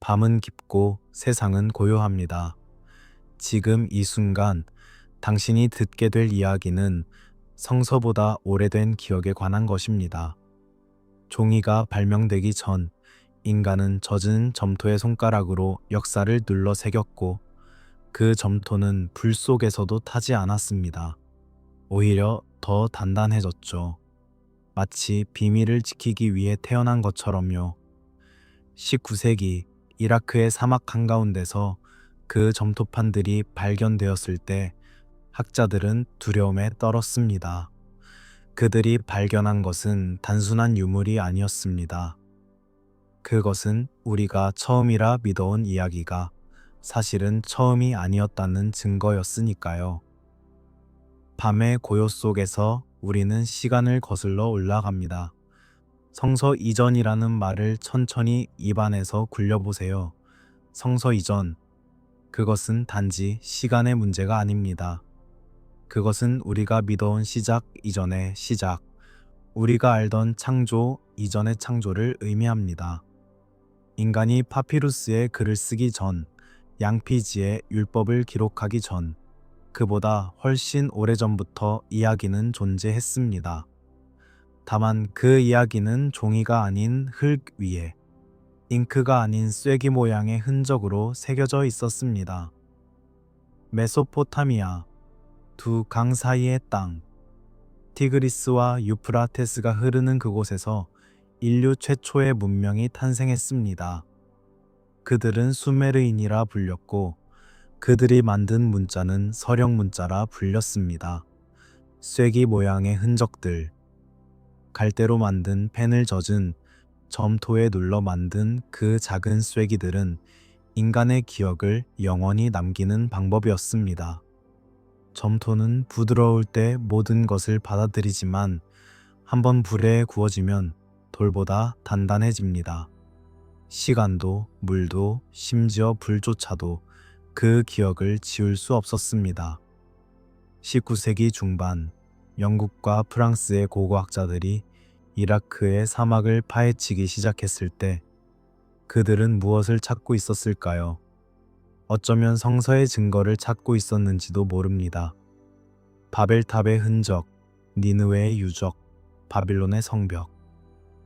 밤은 깊고 세상은 고요합니다. 지금 이 순간 당신이 듣게 될 이야기는 성서보다 오래된 기억에 관한 것입니다. 종이가 발명되기 전 인간은 젖은 점토의 손가락으로 역사를 눌러 새겼고 그 점토는 불 속에서도 타지 않았습니다. 오히려 더 단단해졌죠. 마치 비밀을 지키기 위해 태어난 것처럼요. 19세기 이라크의 사막 한가운데서 그 점토판들이 발견되었을 때 학자들은 두려움에 떨었습니다. 그들이 발견한 것은 단순한 유물이 아니었습니다. 그것은 우리가 처음이라 믿어온 이야기가 사실은 처음이 아니었다는 증거였으니까요. 밤의 고요 속에서 우리는 시간을 거슬러 올라갑니다. 성서 이전이라는 말을 천천히 입안에서 굴려보세요. 성서 이전, 그것은 단지 시간의 문제가 아닙니다. 그것은 우리가 믿어온 시작 이전의 시작, 우리가 알던 창조 이전의 창조를 의미합니다. 인간이 파피루스에 글을 쓰기 전, 양피지에 율법을 기록하기 전, 그보다 훨씬 오래전부터 이야기는 존재했습니다. 다만 그 이야기는 종이가 아닌 흙 위에, 잉크가 아닌 쐐기 모양의 흔적으로 새겨져 있었습니다. 메소포타미아, 두 강 사이의 땅, 티그리스와 유프라테스가 흐르는 그곳에서 인류 최초의 문명이 탄생했습니다. 그들은 수메르인이라 불렸고 그들이 만든 문자는 서령 문자라 불렸습니다. 쐐기 모양의 흔적들, 갈대로 만든 펜을 젖은 점토에 눌러 만든 그 작은 쐐기들은 인간의 기억을 영원히 남기는 방법이었습니다. 점토는 부드러울 때 모든 것을 받아들이지만 한번 불에 구워지면 돌보다 단단해집니다. 시간도 물도 심지어 불조차도 그 기억을 지울 수 없었습니다. 19세기 중반 영국과 프랑스의 고고학자들이 이라크의 사막을 파헤치기 시작했을 때 그들은 무엇을 찾고 있었을까요? 어쩌면 성서의 증거를 찾고 있었는지도 모릅니다. 바벨탑의 흔적, 니느웨의 유적, 바빌론의 성벽.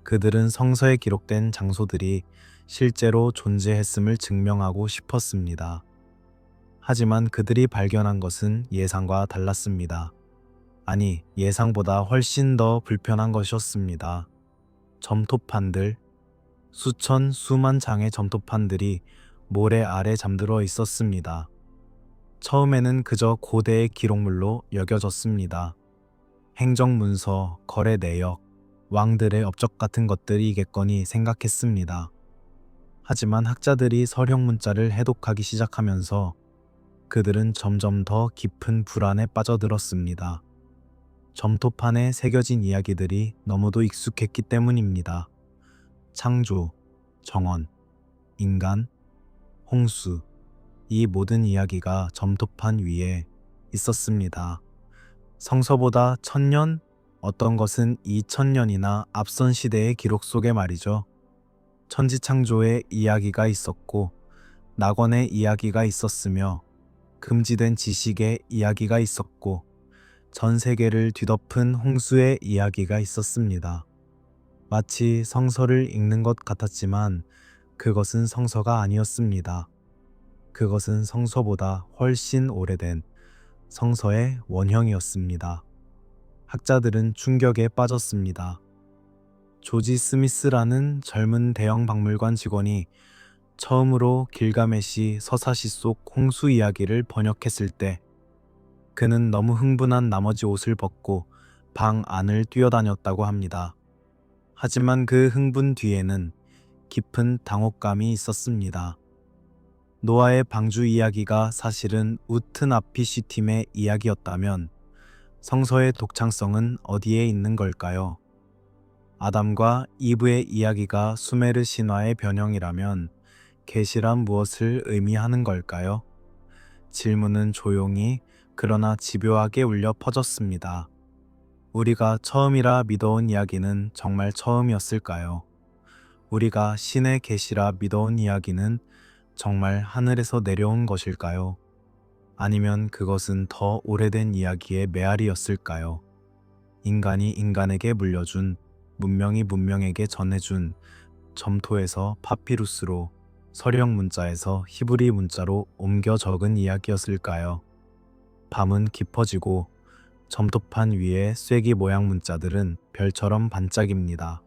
그들은 성서에 기록된 장소들이 실제로 존재했음을 증명하고 싶었습니다. 하지만 그들이 발견한 것은 예상과 달랐습니다. 아니, 예상보다 훨씬 더 불편한 것이었습니다. 점토판들, 수천 수만 장의 점토판들이 모래 아래 잠들어 있었습니다. 처음에는 그저 고대의 기록물로 여겨졌습니다. 행정문서, 거래 내역, 왕들의 업적 같은 것들이겠거니 생각했습니다. 하지만 학자들이 서령 문자를 해독하기 시작하면서 그들은 점점 더 깊은 불안에 빠져들었습니다. 점토판에 새겨진 이야기들이 너무도 익숙했기 때문입니다. 창조, 정원, 인간, 홍수, 이 모든 이야기가 점토판 위에 있었습니다. 성서보다 1000년, 어떤 것은 2000년이나 앞선 시대의 기록 속에 말이죠. 천지창조의 이야기가 있었고 낙원의 이야기가 있었으며 금지된 지식의 이야기가 있었고 전 세계를 뒤덮은 홍수의 이야기가 있었습니다. 마치 성서를 읽는 것 같았지만 그것은 성서가 아니었습니다. 그것은 성서보다 훨씬 오래된 성서의 원형이었습니다. 학자들은 충격에 빠졌습니다. 조지 스미스라는 젊은 대형 박물관 직원이 처음으로 길가메시 서사시 속 홍수 이야기를 번역했을 때 그는 너무 흥분한 나머지 옷을 벗고 방 안을 뛰어다녔다고 합니다. 하지만 그 흥분 뒤에는 깊은 당혹감이 있었습니다. 노아의 방주 이야기가 사실은 우트나피시팀의 이야기였다면 성서의 독창성은 어디에 있는 걸까요? 아담과 이브의 이야기가 수메르 신화의 변형이라면 계시란 무엇을 의미하는 걸까요? 질문은 조용히 그러나 집요하게 울려 퍼졌습니다. 우리가 처음이라 믿어온 이야기는 정말 처음이었을까요? 우리가 신의 계시라 믿어온 이야기는 정말 하늘에서 내려온 것일까요? 아니면 그것은 더 오래된 이야기의 메아리였을까요? 인간이 인간에게 물려준, 문명이 문명에게 전해준 점토에서 파피루스로, 서령 문자에서 히브리 문자로 옮겨 적은 이야기였을까요? 밤은 깊어지고 점토판 위의 쐐기 모양 문자들은 별처럼 반짝입니다.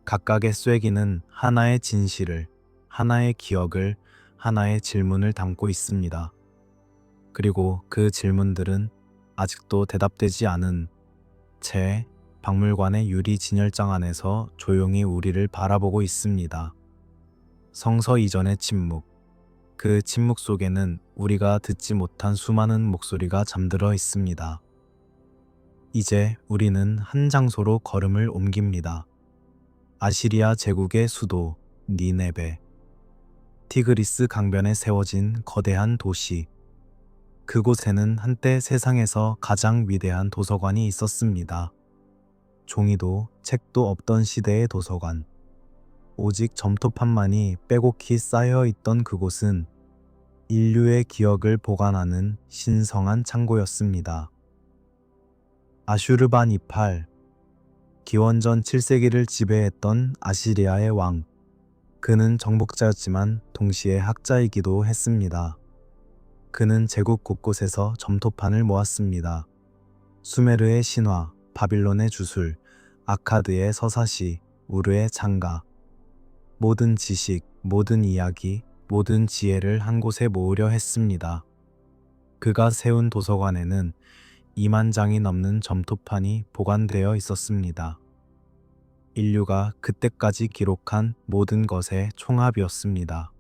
각각의 쐐기는 하나의 진실을, 하나의 기억을, 하나의 질문을 담고 있습니다. 그리고 그 질문들은 아직도 대답되지 않은 채 박물관의 유리 진열장 안에서 조용히 우리를 바라보고 있습니다. 성서 이전의 침묵. 그 침묵 속에는 우리가 듣지 못한 수많은 목소리가 잠들어 있습니다. 이제 우리는 한 장소로 걸음을 옮깁니다. 아시리아 제국의 수도 니네베. 티그리스 강변에 세워진 거대한 도시. 그곳에는 한때 세상에서 가장 위대한 도서관이 있었습니다. 종이도 책도 없던 시대의 도서관. 오직 점토판만이 빼곡히 쌓여 있던 그곳은 인류의 기억을 보관하는 신성한 창고였습니다. 아슈르바니팔, 기원전 7세기를 지배했던 아시리아의 왕. 그는 정복자였지만 동시에 학자이기도 했습니다. 그는 제국 곳곳에서 점토판을 모았습니다. 수메르의 신화, 바빌론의 주술, 아카드의 서사시, 우르의 창가. 모든 지식, 모든 이야기, 모든 지혜를 한 곳에 모으려 했습니다. 그가 세운 도서관에는 2만 장이 넘는 점토판이 보관되어 있었습니다. 인류가 그때까지 기록한 모든 것의 총합이었습니다.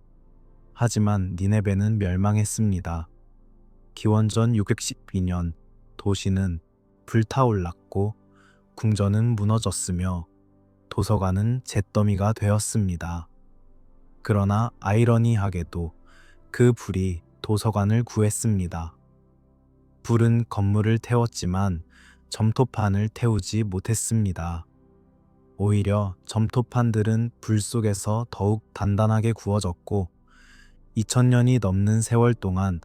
하지만 니네베는 멸망했습니다. 기원전 612년 도시는 불타올랐고 궁전은 무너졌으며 도서관은 잿더미가 되었습니다. 그러나 아이러니하게도 그 불이 도서관을 구했습니다. 불은 건물을 태웠지만 점토판을 태우지 못했습니다. 오히려 점토판들은 불 속에서 더욱 단단하게 구워졌고 2000년이 넘는 세월 동안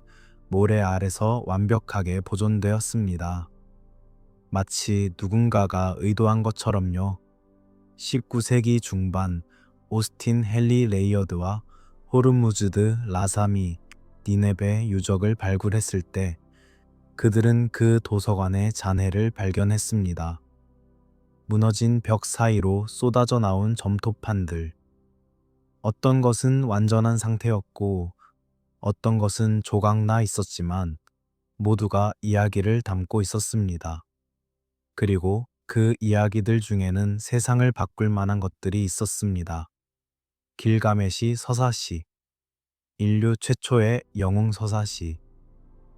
모래 아래서 완벽하게 보존되었습니다. 마치 누군가가 의도한 것처럼요. 19세기 중반 오스틴 헨리 레이어드와 호르무즈드 라삼이 니네베 유적을 발굴했을 때 그들은 그 도서관의 잔해를 발견했습니다. 무너진 벽 사이로 쏟아져 나온 점토판들. 어떤 것은 완전한 상태였고 어떤 것은 조각나 있었지만 모두가 이야기를 담고 있었습니다. 그리고 그 이야기들 중에는 세상을 바꿀 만한 것들이 있었습니다. 길가메시 서사시, 인류 최초의 영웅 서사시,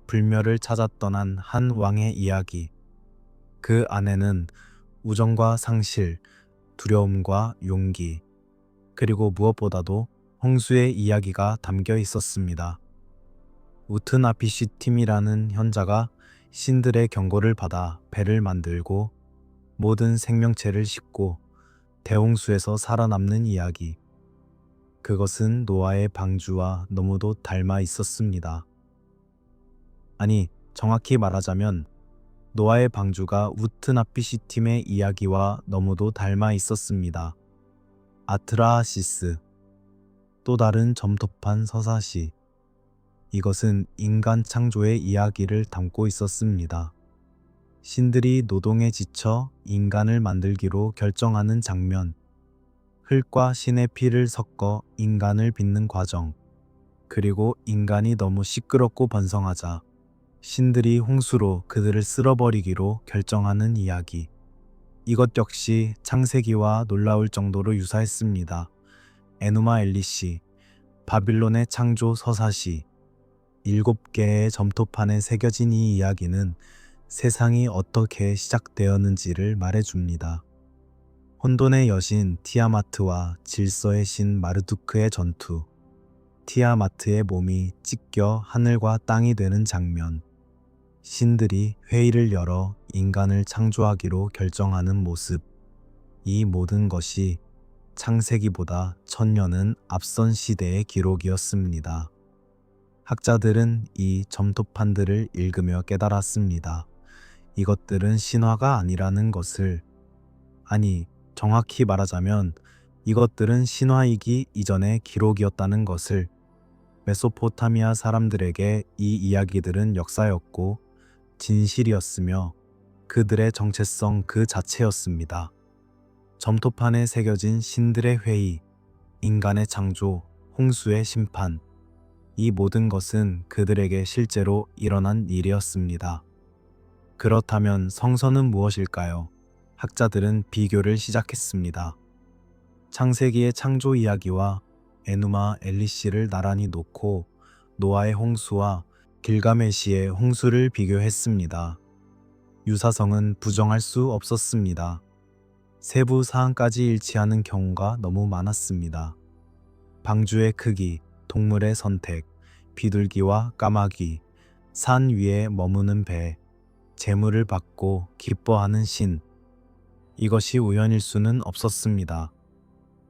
불멸을 찾아 떠난 한 왕의 이야기. 그 안에는 우정과 상실, 두려움과 용기, 그리고 무엇보다도 홍수의 이야기가 담겨 있었습니다. 우트나피시 팀이라는 현자가 신들의 경고를 받아 배를 만들고 모든 생명체를 싣고 대홍수에서 살아남는 이야기. 그것은 노아의 방주와 너무도 닮아 있었습니다. 아니, 정확히 말하자면 노아의 방주가 우트나피시 팀의 이야기와 너무도 닮아 있었습니다. 아트라하시스, 또 다른 점토판 서사시. 이것은 인간 창조의 이야기를 담고 있었습니다. 신들이 노동에 지쳐 인간을 만들기로 결정하는 장면, 흙과 신의 피를 섞어 인간을 빚는 과정, 그리고 인간이 너무 시끄럽고 번성하자 신들이 홍수로 그들을 쓸어버리기로 결정하는 이야기. 이것 역시 창세기와 놀라울 정도로 유사했습니다. 에누마 엘리시, 바빌론의 창조 서사시. 7개의 점토판에 새겨진 이 이야기는 세상이 어떻게 시작되었는지를 말해줍니다. 혼돈의 여신 티아마트와 질서의 신 마르두크의 전투. 티아마트의 몸이 찢겨 하늘과 땅이 되는 장면. 신들이 회의를 열어 인간을 창조하기로 결정하는 모습. 이 모든 것이 창세기보다 천년은 앞선 시대의 기록이었습니다. 학자들은 이 점토판들을 읽으며 깨달았습니다. 이것들은 신화가 아니라는 것을, 아니, 정확히 말하자면 이것들은 신화이기 이전의 기록이었다는 것을. 메소포타미아 사람들에게 이 이야기들은 역사였고 진실이었으며 그들의 정체성 그 자체였습니다. 점토판에 새겨진 신들의 회의, 인간의 창조, 홍수의 심판, 이 모든 것은 그들에게 실제로 일어난 일이었습니다. 그렇다면 성서는 무엇일까요? 학자들은 비교를 시작했습니다. 창세기의 창조 이야기와 에누마 엘리시를 나란히 놓고 노아의 홍수와 길가메시의 홍수를 비교했습니다. 유사성은 부정할 수 없었습니다. 세부 사항까지 일치하는 경우가 너무 많았습니다. 방주의 크기, 동물의 선택, 비둘기와 까마귀, 산 위에 머무는 배, 재물을 받고 기뻐하는 신. 이것이 우연일 수는 없었습니다.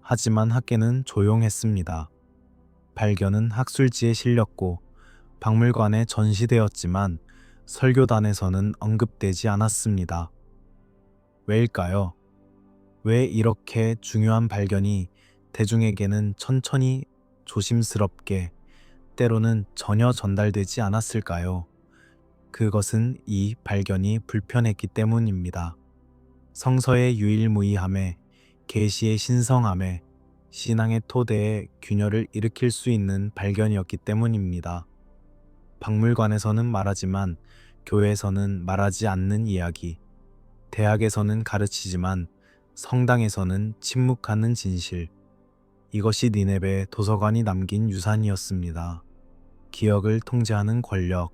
하지만 학계는 조용했습니다. 발견은 학술지에 실렸고 박물관에 전시되었지만 설교단에서는 언급되지 않았습니다. 왜일까요? 왜 이렇게 중요한 발견이 대중에게는 천천히 조심스럽게 때로는 전혀 전달되지 않았을까요? 그것은 이 발견이 불편했기 때문입니다. 성서의 유일무이함에, 계시의 신성함에, 신앙의 토대에 균열을 일으킬 수 있는 발견이었기 때문입니다. 박물관에서는 말하지만 교회에서는 말하지 않는 이야기, 대학에서는 가르치지만 성당에서는 침묵하는 진실. 이것이 니네베 도서관이 남긴 유산이었습니다. 기억을 통제하는 권력,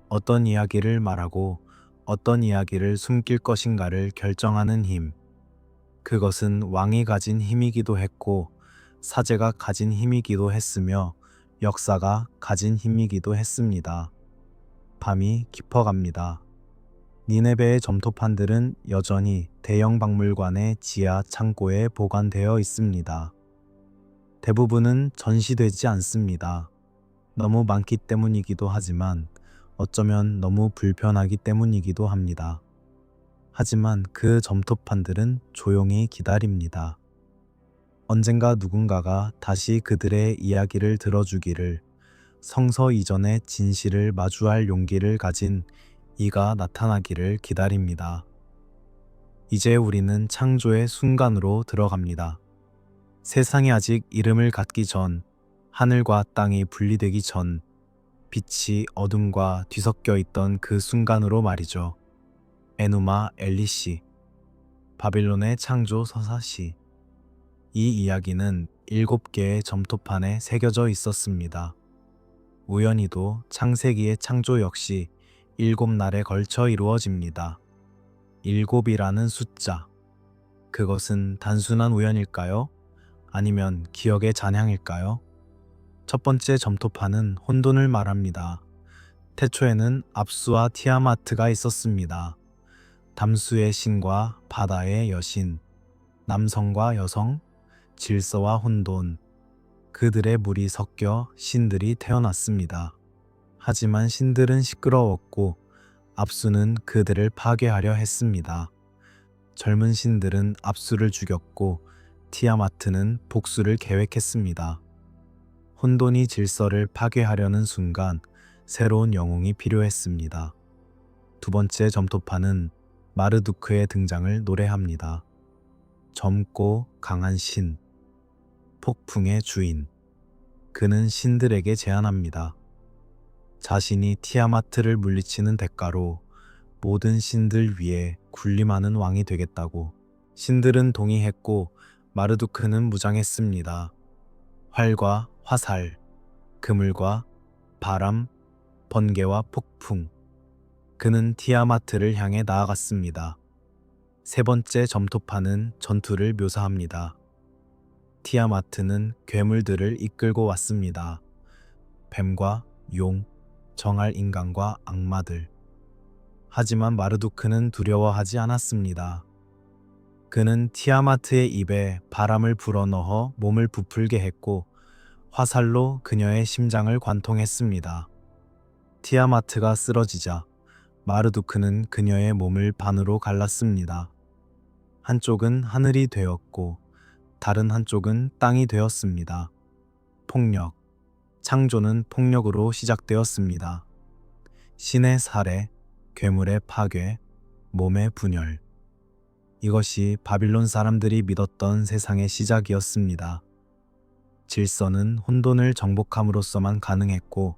어떤 이야기를 말하고 어떤 이야기를 숨길 것인가를 결정하는 힘. 그것은 왕이 가진 힘이기도 했고 사제가 가진 힘이기도 했으며 역사가 가진 힘이기도 했습니다. 밤이 깊어갑니다. 니네베의 점토판들은 여전히 대형 박물관의 지하 창고에 보관되어 있습니다. 대부분은 전시되지 않습니다. 너무 많기 때문이기도 하지만 어쩌면 너무 불편하기 때문이기도 합니다. 하지만 그 점토판들은 조용히 기다립니다. 언젠가 누군가가 다시 그들의 이야기를 들어주기를, 성서 이전의 진실을 마주할 용기를 가진 이가 나타나기를 기다립니다. 이제 우리는 창조의 순간으로 들어갑니다. 세상이 아직 이름을 갖기 전, 하늘과 땅이 분리되기 전, 빛이 어둠과 뒤섞여 있던 그 순간으로 말이죠. 에누마 엘리시, 바빌론의 창조 서사시. 이 이야기는 7개의 점토판에 새겨져 있었습니다. 우연히도 창세기의 창조 역시 7날에 걸쳐 이루어집니다. 7이라는 숫자. 그것은 단순한 우연일까요? 아니면 기억의 잔향일까요? 첫 번째 점토판은 혼돈을 말합니다. 태초에는 압수와 티아마트가 있었습니다. 담수의 신과 바다의 여신, 남성과 여성, 질서와 혼돈, 그들의 물이 섞여 신들이 태어났습니다. 하지만 신들은 시끄러웠고 압수는 그들을 파괴하려 했습니다. 젊은 신들은 압수를 죽였고 티아마트는 복수를 계획했습니다. 혼돈이 질서를 파괴하려는 순간 새로운 영웅이 필요했습니다. 두 번째 점토판은 마르두크의 등장을 노래합니다. 젊고 강한 신, 폭풍의 주인. 그는 신들에게 제안합니다. 자신이 티아마트를 물리치는 대가로 모든 신들 위에 군림하는 왕이 되겠다고. 신들은 동의했고 마르두크는 무장했습니다. 활과 화살, 그물과 바람, 번개와 폭풍. 그는 티아마트를 향해 나아갔습니다. 세 번째 점토판은 전투를 묘사합니다. 티아마트는 괴물들을 이끌고 왔습니다. 뱀과 용, 정할 인간과 악마들. 하지만 마르두크는 두려워하지 않았습니다. 그는 티아마트의 입에 바람을 불어넣어 몸을 부풀게 했고 화살로 그녀의 심장을 관통했습니다. 티아마트가 쓰러지자 마르두크는 그녀의 몸을 반으로 갈랐습니다. 한쪽은 하늘이 되었고 다른 한쪽은 땅이 되었습니다. 폭력. 창조는 폭력으로 시작되었습니다. 신의 살해, 괴물의 파괴, 몸의 분열. 이것이 바빌론 사람들이 믿었던 세상의 시작이었습니다. 질서는 혼돈을 정복함으로써만 가능했고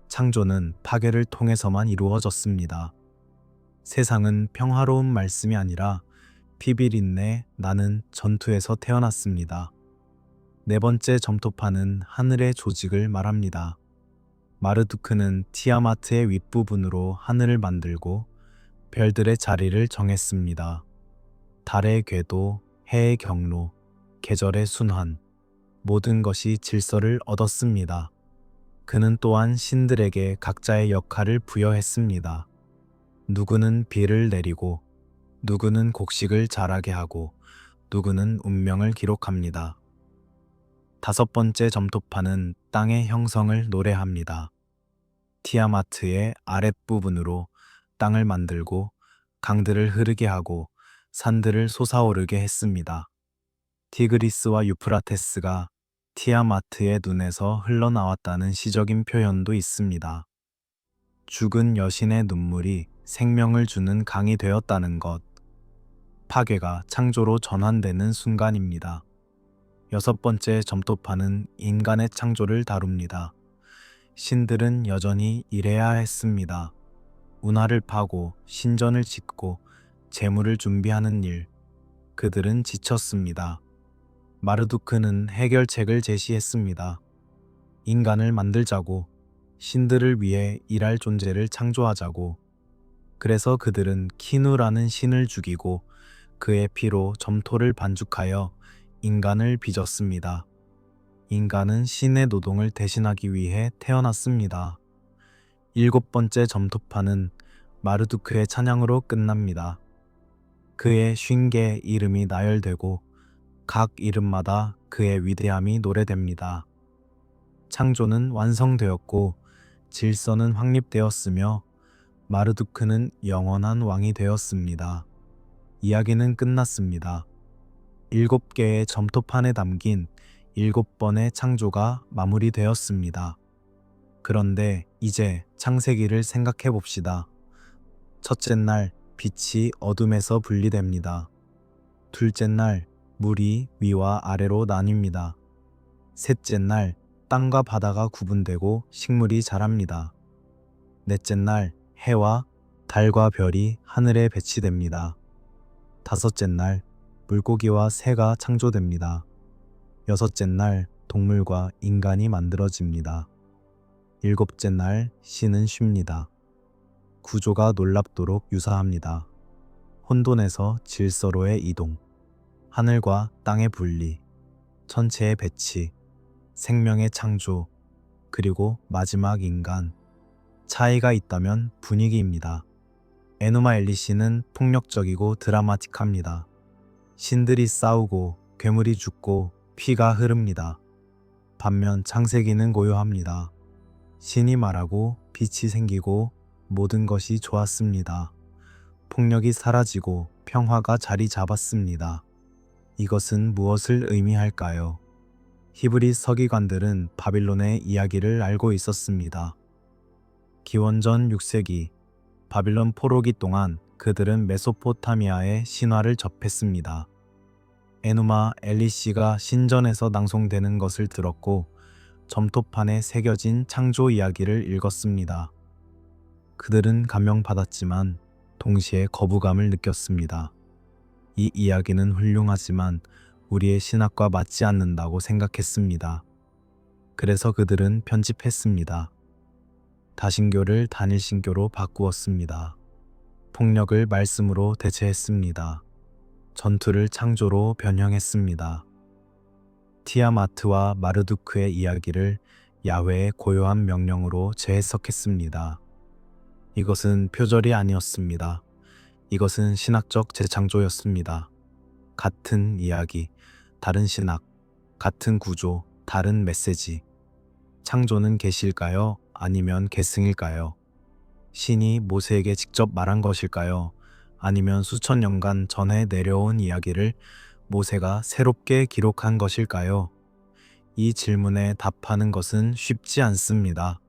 창조는 파괴를 통해서만 이루어졌습니다. 세상은 평화로운 말씀이 아니라 피비린내 나는 전투에서 태어났습니다. 네 번째 점토파는 하늘의 조직을 말합니다. 마르두크는 티아마트의 윗부분으로 하늘을 만들고 별들의 자리를 정했습니다. 달의 궤도, 해의 경로, 계절의 순환, 모든 것이 질서를 얻었습니다. 그는 또한 신들에게 각자의 역할을 부여했습니다. 누구는 비를 내리고, 누구는 곡식을 자라게 하고, 누구는 운명을 기록합니다. 다섯 번째 점토파는 땅의 형성을 노래합니다. 티아마트의 아랫부분으로 땅을 만들고 강들을 흐르게 하고 산들을 솟아오르게 했습니다. 티그리스와 유프라테스가 티아마트의 눈에서 흘러나왔다는 시적인 표현도 있습니다. 죽은 여신의 눈물이 생명을 주는 강이 되었다는 것. 파괴가 창조로 전환되는 순간입니다. 여섯 번째 점토파는 인간의 창조를 다룹니다. 신들은 여전히 일해야 했습니다. 운하를 파고 신전을 짓고 재물을 준비하는 일. 그들은 지쳤습니다. 마르두크는 해결책을 제시했습니다. 인간을 만들자고, 신들을 위해 일할 존재를 창조하자고. 그래서 그들은 키누라는 신을 죽이고 그의 피로 점토를 반죽하여 인간을 빚었습니다. 인간은 신의 노동을 대신하기 위해 태어났습니다. 일곱 번째 점토파는 마르두크의 찬양으로 끝납니다. 그의 50개의 이름이 나열되고 각 이름마다 그의 위대함이 노래됩니다. 창조는 완성되었고 질서는 확립되었으며 마르두크는 영원한 왕이 되었습니다. 이야기는 끝났습니다. 7개의 점토판에 담긴 7번의 창조가 마무리되었습니다. 그런데 이제 창세기를 생각해 봅시다. 첫째 날 빛이 어둠에서 분리됩니다. 둘째 날 물이 위와 아래로 나뉩니다. 셋째 날 땅과 바다가 구분되고 식물이 자랍니다. 넷째 날 해와 달과 별이 하늘에 배치됩니다. 다섯째 날 물고기와 새가 창조됩니다. 여섯째 날 동물과 인간이 만들어집니다. 일곱째 날 신은 쉽니다. 구조가 놀랍도록 유사합니다. 혼돈에서 질서로의 이동, 하늘과 땅의 분리, 천체의 배치, 생명의 창조, 그리고 마지막 인간. 차이가 있다면 분위기입니다. 에누마 엘리시는 폭력적이고 드라마틱합니다. 신들이 싸우고 괴물이 죽고 피가 흐릅니다. 반면 창세기는 고요합니다. 신이 말하고 빛이 생기고 모든 것이 좋았습니다. 폭력이 사라지고 평화가 자리 잡았습니다. 이것은 무엇을 의미할까요? 히브리 서기관들은 바빌론의 이야기를 알고 있었습니다. 기원전 6세기 바빌론 포로기 동안 그들은 메소포타미아의 신화를 접했습니다. 에누마 엘리시가 신전에서 낭송되는 것을 들었고 점토판에 새겨진 창조 이야기를 읽었습니다. 그들은 감명받았지만 동시에 거부감을 느꼈습니다. 이 이야기는 훌륭하지만 우리의 신학과 맞지 않는다고 생각했습니다. 그래서 그들은 편집했습니다. 다신교를 단일신교로 바꾸었습니다. 폭력을 말씀으로 대체했습니다. 전투를 창조로 변형했습니다. 티아마트와 마르두크의 이야기를 야훼의 고요한 명령으로 재해석했습니다. 이것은 표절이 아니었습니다. 이것은 신학적 재창조였습니다. 같은 이야기, 다른 신학, 같은 구조, 다른 메시지. 창조는 계시일까요? 아니면 계승일까요? 신이 모세에게 직접 말한 것일까요? 아니면 수천 년간 전해 내려온 이야기를 모세가 새롭게 기록한 것일까요? 이 질문에 답하는 것은 쉽지 않습니다.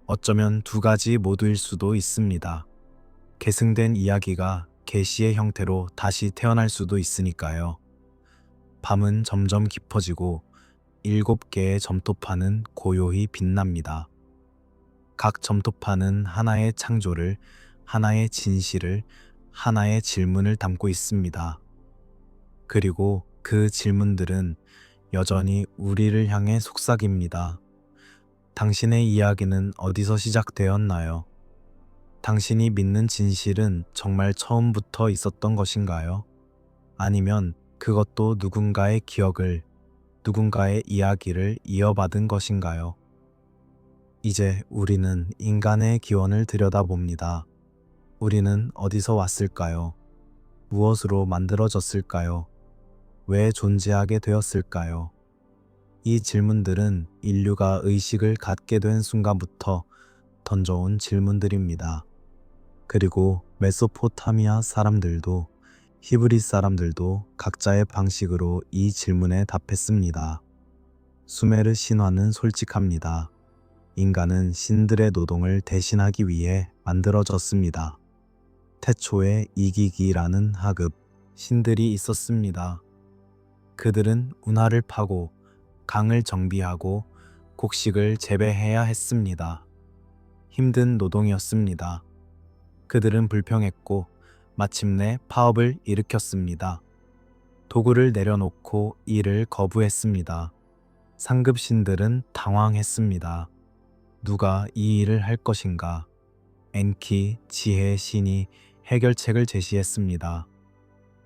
어쩌면 두 가지 모두일 수도 있습니다. 계승된 이야기가 계시의 형태로 다시 태어날 수도 있으니까요. 밤은 점점 깊어지고 7개의 점토파는 고요히 빛납니다. 각 점토파는 하나의 창조를, 하나의 진실을, 하나의 질문을 담고 있습니다. 그리고 그 질문들은 여전히 우리를 향해 속삭입니다. 당신의 이야기는 어디서 시작되었나요? 당신이 믿는 진실은 정말 처음부터 있었던 것인가요? 아니면 그것도 누군가의 기억을, 누군가의 이야기를 이어받은 것인가요? 이제 우리는 인간의 기원을 들여다봅니다. 우리는 어디서 왔을까요? 무엇으로 만들어졌을까요? 왜 존재하게 되었을까요? 이 질문들은 인류가 의식을 갖게 된 순간부터 던져온 질문들입니다. 그리고 메소포타미아 사람들도 히브리 사람들도 각자의 방식으로 이 질문에 답했습니다. 수메르 신화는 솔직합니다. 인간은 신들의 노동을 대신하기 위해 만들어졌습니다. 태초에 이기기라는 하급, 신들이 있었습니다. 그들은 운하를 파고 강을 정비하고 곡식을 재배해야 했습니다. 힘든 노동이었습니다. 그들은 불평했고 마침내 파업을 일으켰습니다. 도구를 내려놓고 일을 거부했습니다. 상급 신들은 당황했습니다. 누가 이 일을 할 것인가? 엔키, 지혜의 신이 해결책을 제시했습니다.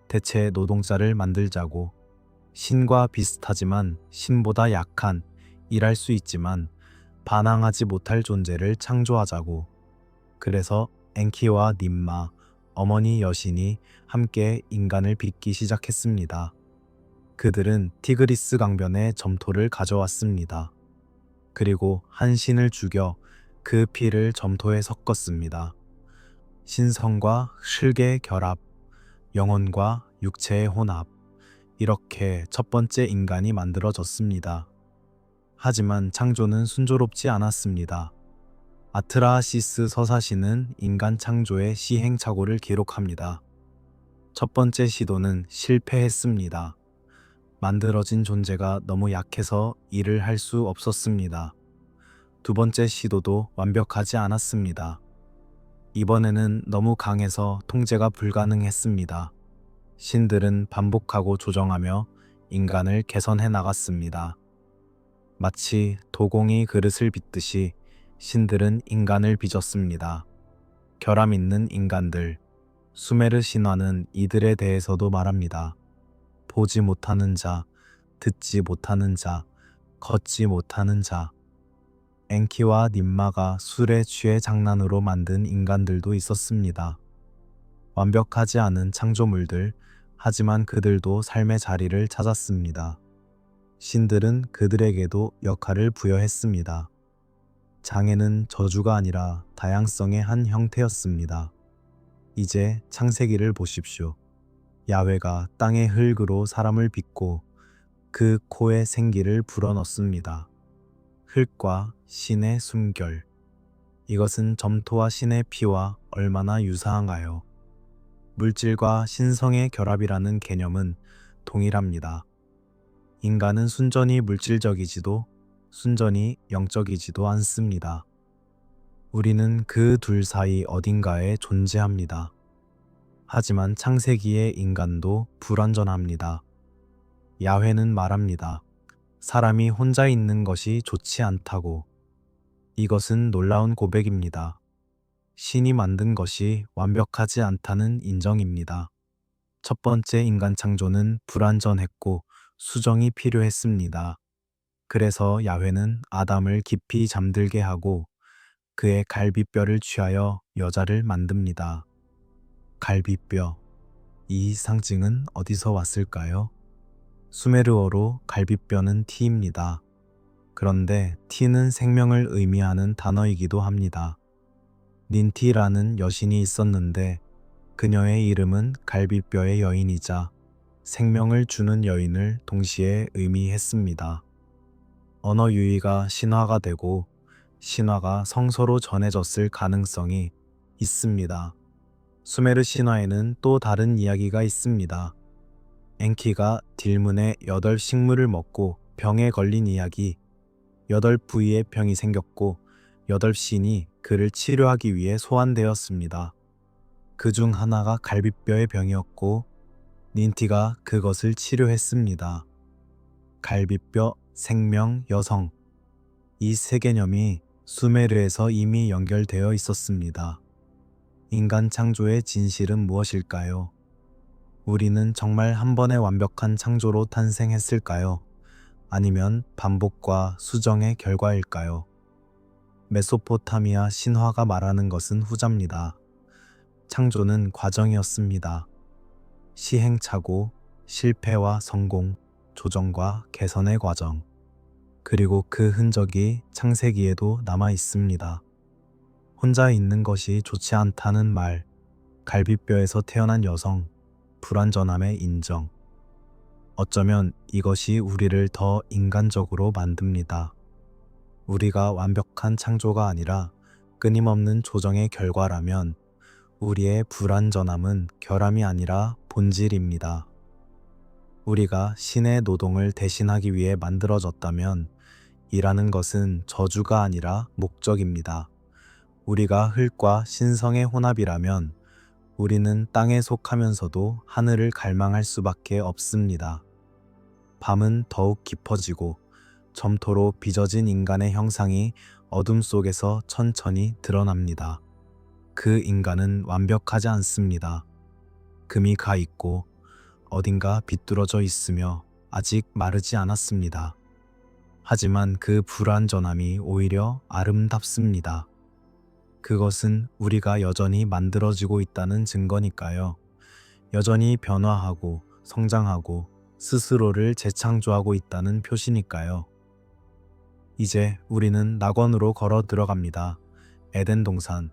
대체 노동자를 만들자고. 신과 비슷하지만 신보다 약한, 일할 수 있지만 반항하지 못할 존재를 창조하자고. 그래서 엔키와 님마, 어머니 여신이 함께 인간을 빚기 시작했습니다. 그들은 티그리스 강변에 점토를 가져왔습니다. 그리고 한 신을 죽여 그 피를 점토에 섞었습니다. 신성과 실계의 결합, 영혼과 육체의 혼합, 이렇게 첫 번째 인간이 만들어졌습니다. 하지만 창조는 순조롭지 않았습니다. 아트라시스 서사시는 인간 창조의 시행착오를 기록합니다. 첫 번째 시도는 실패했습니다. 만들어진 존재가 너무 약해서 일을 할 수 없었습니다. 두 번째 시도도 완벽하지 않았습니다. 이번에는 너무 강해서 통제가 불가능했습니다. 신들은 반복하고 조정하며 인간을 개선해 나갔습니다. 마치 도공이 그릇을 빚듯이 신들은 인간을 빚었습니다. 결함 있는 인간들, 수메르 신화는 이들에 대해서도 말합니다. 보지 못하는 자, 듣지 못하는 자, 걷지 못하는 자. 엔키와 님마가 술에 취해 장난으로 만든 인간들도 있었습니다. 완벽하지 않은 창조물들, 하지만 그들도 삶의 자리를 찾았습니다. 신들은 그들에게도 역할을 부여했습니다. 장애는 저주가 아니라 다양성의 한 형태였습니다. 이제 창세기를 보십시오. 야훼가 땅의 흙으로 사람을 빚고 그 코에 생기를 불어넣습니다. 흙과 신의 숨결. 이것은 점토와 신의 피와 얼마나 유사한가요? 물질과 신성의 결합이라는 개념은 동일합니다. 인간은 순전히 물질적이지도 순전히 영적이지도 않습니다. 우리는 그 둘 사이 어딘가에 존재합니다. 하지만 창세기의 인간도 불완전합니다. 야훼는 말합니다. 사람이 혼자 있는 것이 좋지 않다고. 이것은 놀라운 고백입니다. 신이 만든 것이 완벽하지 않다는 인정입니다. 첫 번째 인간 창조는 불완전했고 수정이 필요했습니다. 그래서 야훼는 아담을 깊이 잠들게 하고 그의 갈비뼈를 취하여 여자를 만듭니다. 갈비뼈. 이 상징은 어디서 왔을까요? 수메르어로 갈비뼈는 티입니다. 그런데 티는 생명을 의미하는 단어이기도 합니다. 닌티라는 여신이 있었는데 그녀의 이름은 갈비뼈의 여인이자 생명을 주는 여인을 동시에 의미했습니다. 언어 유희가 신화가 되고 신화가 성서로 전해졌을 가능성이 있습니다. 수메르 신화에는 또 다른 이야기가 있습니다. 엔키가 딜문의 8식물을 먹고 병에 걸린 이야기, 8부위의 병이 생겼고 8신이 그를 치료하기 위해 소환되었습니다. 그 중 하나가 갈비뼈의 병이었고 닌티가 그것을 치료했습니다. 갈비뼈, 생명, 여성. 이 세 개념이 수메르에서 이미 연결되어 있었습니다. 인간 창조의 진실은 무엇일까요? 우리는 정말 한 번의 완벽한 창조로 탄생했을까요? 아니면 반복과 수정의 결과일까요? 메소포타미아 신화가 말하는 것은 후자입니다. 창조는 과정이었습니다. 시행착오, 실패와 성공, 조정과 개선의 과정. 그리고 그 흔적이 창세기에도 남아 있습니다. 혼자 있는 것이 좋지 않다는 말, 갈비뼈에서 태어난 여성, 불완전함의 인정. 어쩌면 이것이 우리를 더 인간적으로 만듭니다. 우리가 완벽한 창조가 아니라 끊임없는 조정의 결과라면 우리의 불완전함은 결함이 아니라 본질입니다. 우리가 신의 노동을 대신하기 위해 만들어졌다면 일하는 것은 저주가 아니라 목적입니다. 우리가 흙과 신성의 혼합이라면 우리는 땅에 속하면서도 하늘을 갈망할 수밖에 없습니다. 밤은 더욱 깊어지고 점토로 빚어진 인간의 형상이 어둠 속에서 천천히 드러납니다. 그 인간은 완벽하지 않습니다. 금이 가 있고 어딘가 비뚤어져 있으며 아직 마르지 않았습니다. 하지만 그 불완전함이 오히려 아름답습니다. 그것은 우리가 여전히 만들어지고 있다는 증거니까요. 여전히 변화하고 성장하고 스스로를 재창조하고 있다는 표시니까요. 이제 우리는 낙원으로 걸어 들어갑니다. 에덴 동산,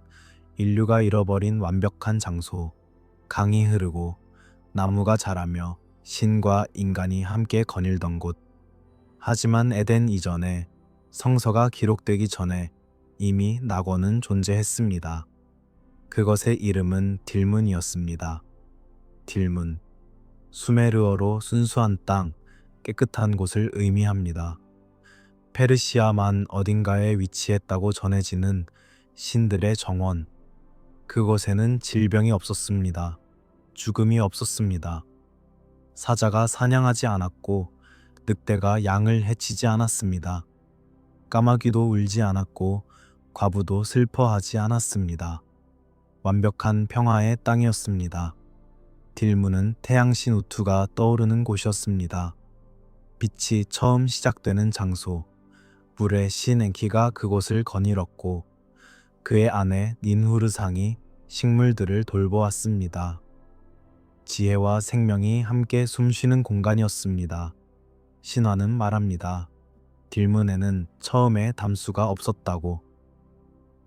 인류가 잃어버린 완벽한 장소, 강이 흐르고 나무가 자라며 신과 인간이 함께 거닐던 곳. 하지만 에덴 이전에, 성서가 기록되기 전에 이미 낙원은 존재했습니다. 그것의 이름은 딜문이었습니다. 딜문, 수메르어로 순수한 땅, 깨끗한 곳을 의미합니다. 페르시아만 어딘가에 위치했다고 전해지는 신들의 정원. 그곳에는 질병이 없었습니다. 죽음이 없었습니다. 사자가 사냥하지 않았고 늑대가 양을 해치지 않았습니다. 까마귀도 울지 않았고 과부도 슬퍼하지 않았습니다. 완벽한 평화의 땅이었습니다. 딜문은 태양신 우투가 떠오르는 곳이었습니다. 빛이 처음 시작되는 장소, 물의 신 엔키가 그곳을 거닐었고 그의 아내 닌후르상이 식물들을 돌보았습니다. 지혜와 생명이 함께 숨쉬는 공간이었습니다. 신화는 말합니다. 딜문에는 처음에 담수가 없었다고.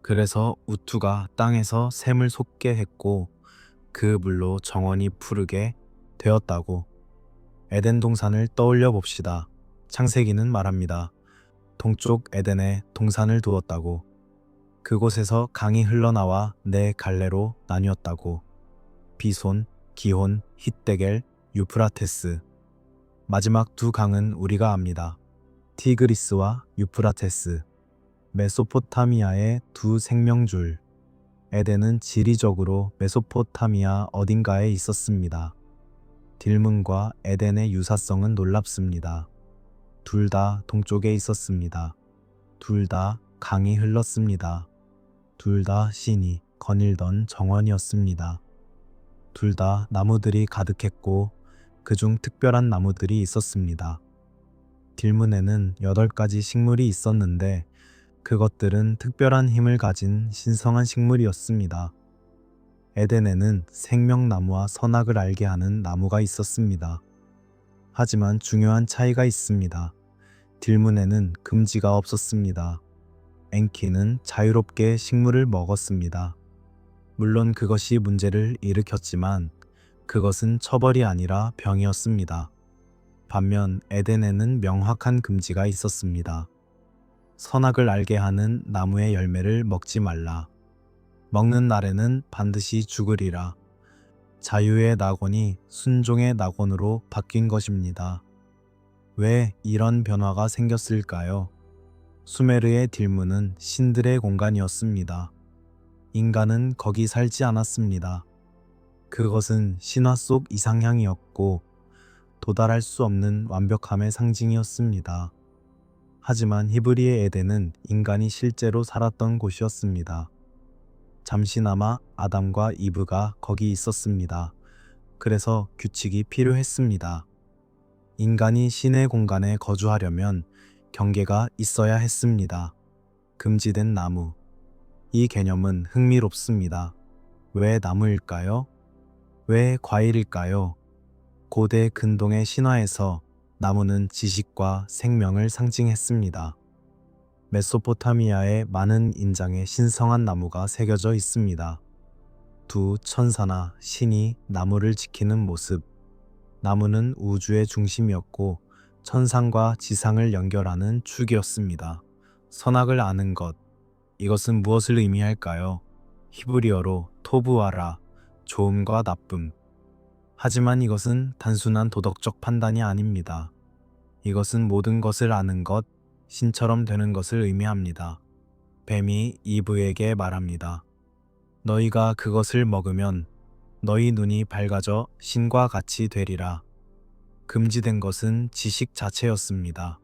그래서 우투가 땅에서 샘을 솟게 했고 그 물로 정원이 푸르게 되었다고. 에덴 동산을 떠올려 봅시다. 창세기는 말합니다. 동쪽 에덴에 동산을 두었다고. 그곳에서 강이 흘러나와 네 갈래로 나뉘었다고. 비손, 기혼, hit데겔, 유프라테스. 마지막 두 강은 우리가 압니다. 티그리스와 유프라테스. 메소포타미아의 두 생명줄. 에덴은 지리적으로 메소포타미아 어딘가에 있었습니다. 딜문과 에덴의 유사성은 놀랍습니다. 둘 다 동쪽에 있었습니다. 둘 다 강이 흘렀습니다. 둘 다 신이 거닐던 정원이었습니다. 둘 다 나무들이 가득했고 그중 특별한 나무들이 있었습니다. 딜문에는 8가지 식물이 있었는데 그것들은 특별한 힘을 가진 신성한 식물이었습니다. 에덴에는 생명나무와 선악을 알게 하는 나무가 있었습니다. 하지만 중요한 차이가 있습니다. 딜문에는 금지가 없었습니다. 엔키는 자유롭게 식물을 먹었습니다. 물론 그것이 문제를 일으켰지만 그것은 처벌이 아니라 병이었습니다. 반면 에덴에는 명확한 금지가 있었습니다. 선악을 알게 하는 나무의 열매를 먹지 말라. 먹는 날에는 반드시 죽으리라. 자유의 낙원이 순종의 낙원으로 바뀐 것입니다. 왜 이런 변화가 생겼을까요? 수메르의 딜문은 신들의 공간이었습니다. 인간은 거기 살지 않았습니다. 그것은 신화 속 이상향이었고 도달할 수 없는 완벽함의 상징이었습니다. 하지만 히브리의 에덴은 인간이 실제로 살았던 곳이었습니다. 잠시나마 아담과 이브가 거기 있었습니다. 그래서 규칙이 필요했습니다. 인간이 신의 공간에 거주하려면 경계가 있어야 했습니다. 금지된 나무. 이 개념은 흥미롭습니다. 왜 나무일까요? 왜 과일일까요? 고대 근동의 신화에서 나무는 지식과 생명을 상징했습니다. 메소포타미아의 많은 인장에 신성한 나무가 새겨져 있습니다. 두 천사나 신이 나무를 지키는 모습. 나무는 우주의 중심이었고 천상과 지상을 연결하는 축이었습니다. 선악을 아는 것. 이것은 무엇을 의미할까요? 히브리어로 토부아라, 좋음과 나쁨. 하지만 이것은 단순한 도덕적 판단이 아닙니다. 이것은 모든 것을 아는 것, 신처럼 되는 것을 의미합니다. 뱀이 이브에게 말합니다. 너희가 그것을 먹으면 너희 눈이 밝아져 신과 같이 되리라. 금지된 것은 지식 자체였습니다.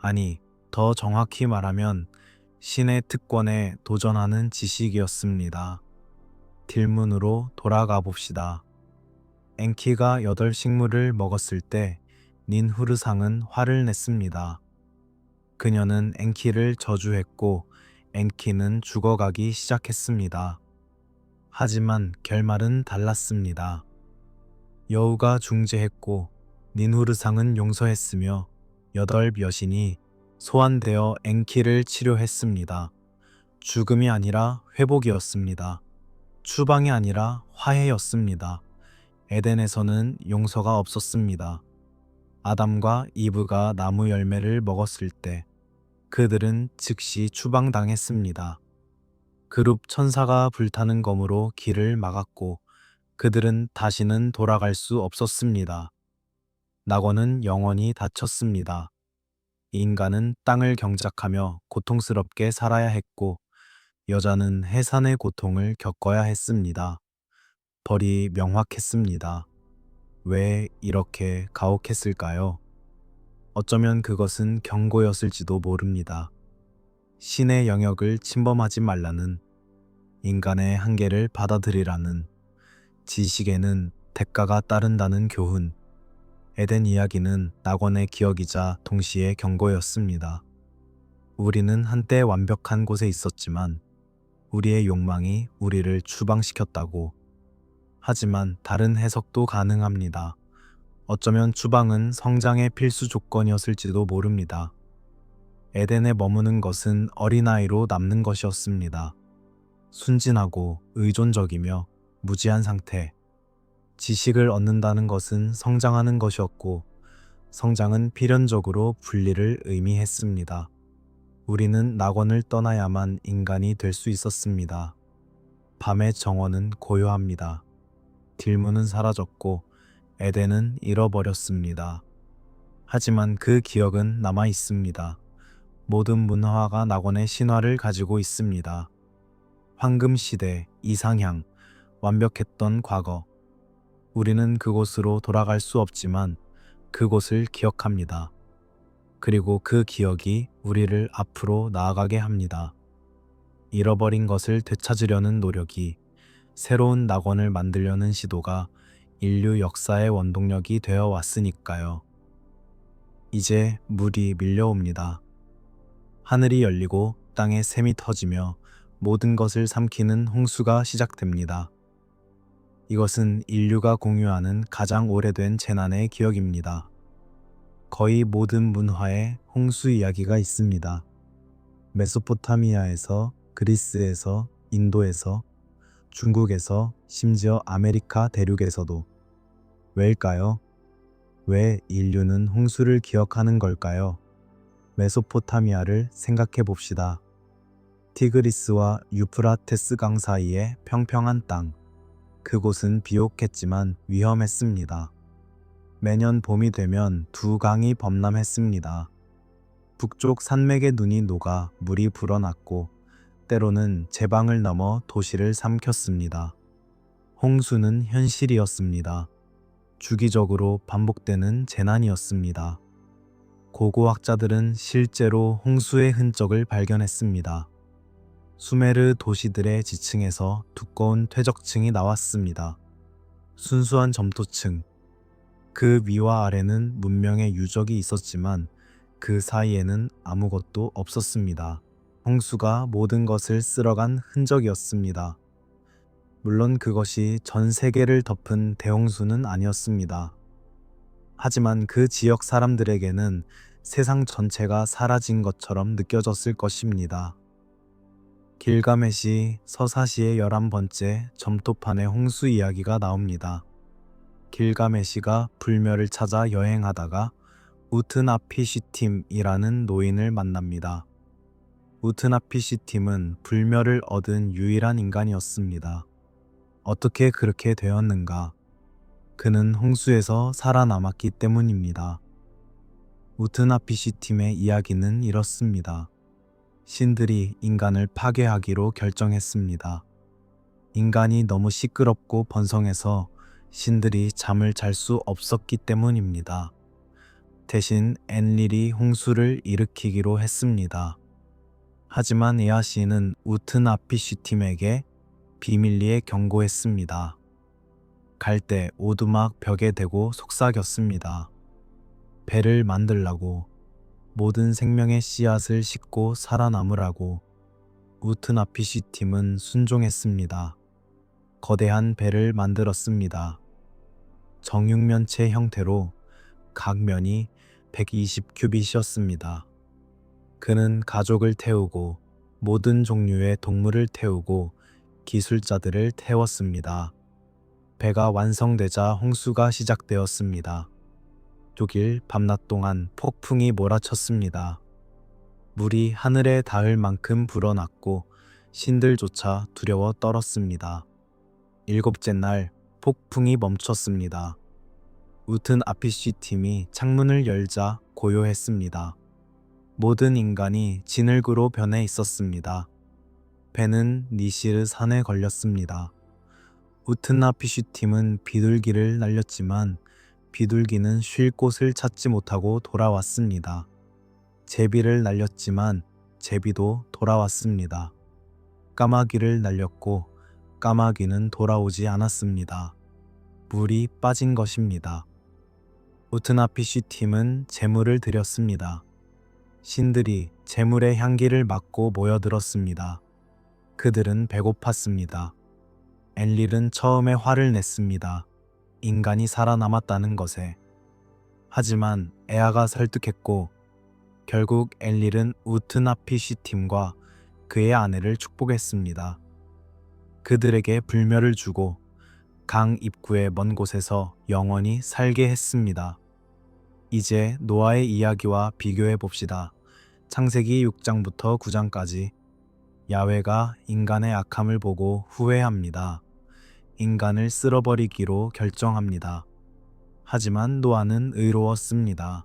아니, 더 정확히 말하면 신의 특권에 도전하는 지식이었습니다. 딜문으로 돌아가 봅시다. 엔키가 8식물을 먹었을 때 닌후르상은 화를 냈습니다. 그녀는 엔키를 저주했고 엔키는 죽어가기 시작했습니다. 하지만 결말은 달랐습니다. 여우가 중재했고 닌후르상은 용서했으며 8 여신이 소환되어 엔키를 치료했습니다. 죽음이 아니라 회복이었습니다. 추방이 아니라 화해였습니다. 에덴에서는 용서가 없었습니다. 아담과 이브가 나무 열매를 먹었을 때 그들은 즉시 추방당했습니다. 그룹 천사가 불타는 검으로 길을 막았고 그들은 다시는 돌아갈 수 없었습니다. 낙원은 영원히 닫혔습니다. 인간은 땅을 경작하며 고통스럽게 살아야 했고 여자는 해산의 고통을 겪어야 했습니다. 벌이 명확했습니다. 왜 이렇게 가혹했을까요? 어쩌면 그것은 경고였을지도 모릅니다. 신의 영역을 침범하지 말라는, 인간의 한계를 받아들이라는, 지식에는 대가가 따른다는 교훈. 에덴 이야기는 낙원의 기억이자 동시에 경고였습니다. 우리는 한때 완벽한 곳에 있었지만 우리의 욕망이 우리를 추방시켰다고. 하지만 다른 해석도 가능합니다. 어쩌면 추방은 성장의 필수 조건이었을지도 모릅니다. 에덴에 머무는 것은 어린아이로 남는 것이었습니다. 순진하고 의존적이며 무지한 상태. 지식을 얻는다는 것은 성장하는 것이었고 성장은 필연적으로 분리를 의미했습니다. 우리는 낙원을 떠나야만 인간이 될 수 있었습니다. 밤의 정원은 고요합니다. 딜문은 사라졌고 에덴은 잃어버렸습니다. 하지만 그 기억은 남아 있습니다. 모든 문화가 낙원의 신화를 가지고 있습니다. 황금시대, 이상향, 완벽했던 과거. 우리는 그곳으로 돌아갈 수 없지만 그곳을 기억합니다. 그리고 그 기억이 우리를 앞으로 나아가게 합니다. 잃어버린 것을 되찾으려는 노력이, 새로운 낙원을 만들려는 시도가 인류 역사의 원동력이 되어 왔으니까요. 이제 물이 밀려옵니다. 하늘이 열리고 땅에 샘이 터지며 모든 것을 삼키는 홍수가 시작됩니다. 이것은 인류가 공유하는 가장 오래된 재난의 기억입니다. 거의 모든 문화에 홍수 이야기가 있습니다. 메소포타미아에서, 그리스에서, 인도에서, 중국에서, 심지어 아메리카 대륙에서도. 왜일까요? 왜 인류는 홍수를 기억하는 걸까요? 메소포타미아를 생각해 봅시다. 티그리스와 유프라테스 강 사이의 평평한 땅. 그곳은 비옥했지만 위험했습니다. 매년 봄이 되면 두 강이 범람했습니다. 북쪽 산맥의 눈이 녹아 물이 불어났고 때로는 제방을 넘어 도시를 삼켰습니다. 홍수는 현실이었습니다. 주기적으로 반복되는 재난이었습니다. 고고학자들은 실제로 홍수의 흔적을 발견했습니다. 수메르 도시들의 지층에서 두꺼운 퇴적층이 나왔습니다. 순수한 점토층. 그 위와 아래는 문명의 유적이 있었지만 그 사이에는 아무것도 없었습니다. 홍수가 모든 것을 쓸어간 흔적이었습니다. 물론 그것이 전 세계를 덮은 대홍수는 아니었습니다. 하지만 그 지역 사람들에게는 세상 전체가 사라진 것처럼 느껴졌을 것입니다. 길가메시 서사시의 11번째 점토판에 홍수 이야기가 나옵니다. 길가메시가 불멸을 찾아 여행하다가 우트나피시팀이라는 노인을 만납니다. 우트나피시팀은 불멸을 얻은 유일한 인간이었습니다. 어떻게 그렇게 되었는가? 그는 홍수에서 살아남았기 때문입니다. 우트나피시팀의 이야기는 이렇습니다. 신들이 인간을 파괴하기로 결정했습니다. 인간이 너무 시끄럽고 번성해서 신들이 잠을 잘 수 없었기 때문입니다. 대신 엔릴이 홍수를 일으키기로 했습니다. 하지만 에아시는 우트나피시팀에게 비밀리에 경고했습니다. 갈 때 오두막 벽에 대고 속삭였습니다. 배를 만들라고, 모든 생명의 씨앗을 싣고 살아남으라고. 우트나피시팀은 순종했습니다. 거대한 배를 만들었습니다. 정육면체 형태로 각 면이 120큐빗이었습니다. 그는 가족을 태우고 모든 종류의 동물을 태우고 기술자들을 태웠습니다. 배가 완성되자 홍수가 시작되었습니다. 6일 밤낮 동안 폭풍이 몰아쳤습니다. 물이 하늘에 닿을 만큼 불어났고 신들조차 두려워 떨었습니다. 7째 날 폭풍이 멈췄습니다. 우튼 아피시 팀이 창문을 열자 고요했습니다. 모든 인간이 진흙으로 변해 있었습니다. 배는 니시르 산에 걸렸습니다. 우트나피시 팀은 비둘기를 날렸지만 비둘기는 쉴 곳을 찾지 못하고 돌아왔습니다. 제비를 날렸지만 제비도 돌아왔습니다. 까마귀를 날렸고 까마귀는 돌아오지 않았습니다. 물이 빠진 것입니다. 우트나피시 팀은 제물을 드렸습니다. 신들이 제물의 향기를 맡고 모여들었습니다. 그들은 배고팠습니다. 엔릴은 처음에 화를 냈습니다. 인간이 살아남았다는 것에. 하지만 에아가 설득했고 결국 엔릴은 우트나피시 팀과 그의 아내를 축복했습니다. 그들에게 불멸을 주고 강 입구의 먼 곳에서 영원히 살게 했습니다. 이제 노아의 이야기와 비교해 봅시다. 창세기 6장부터 9장까지 야훼가 인간의 악함을 보고 후회합니다. 인간을 쓸어버리기로 결정합니다. 하지만 노아는 의로웠습니다.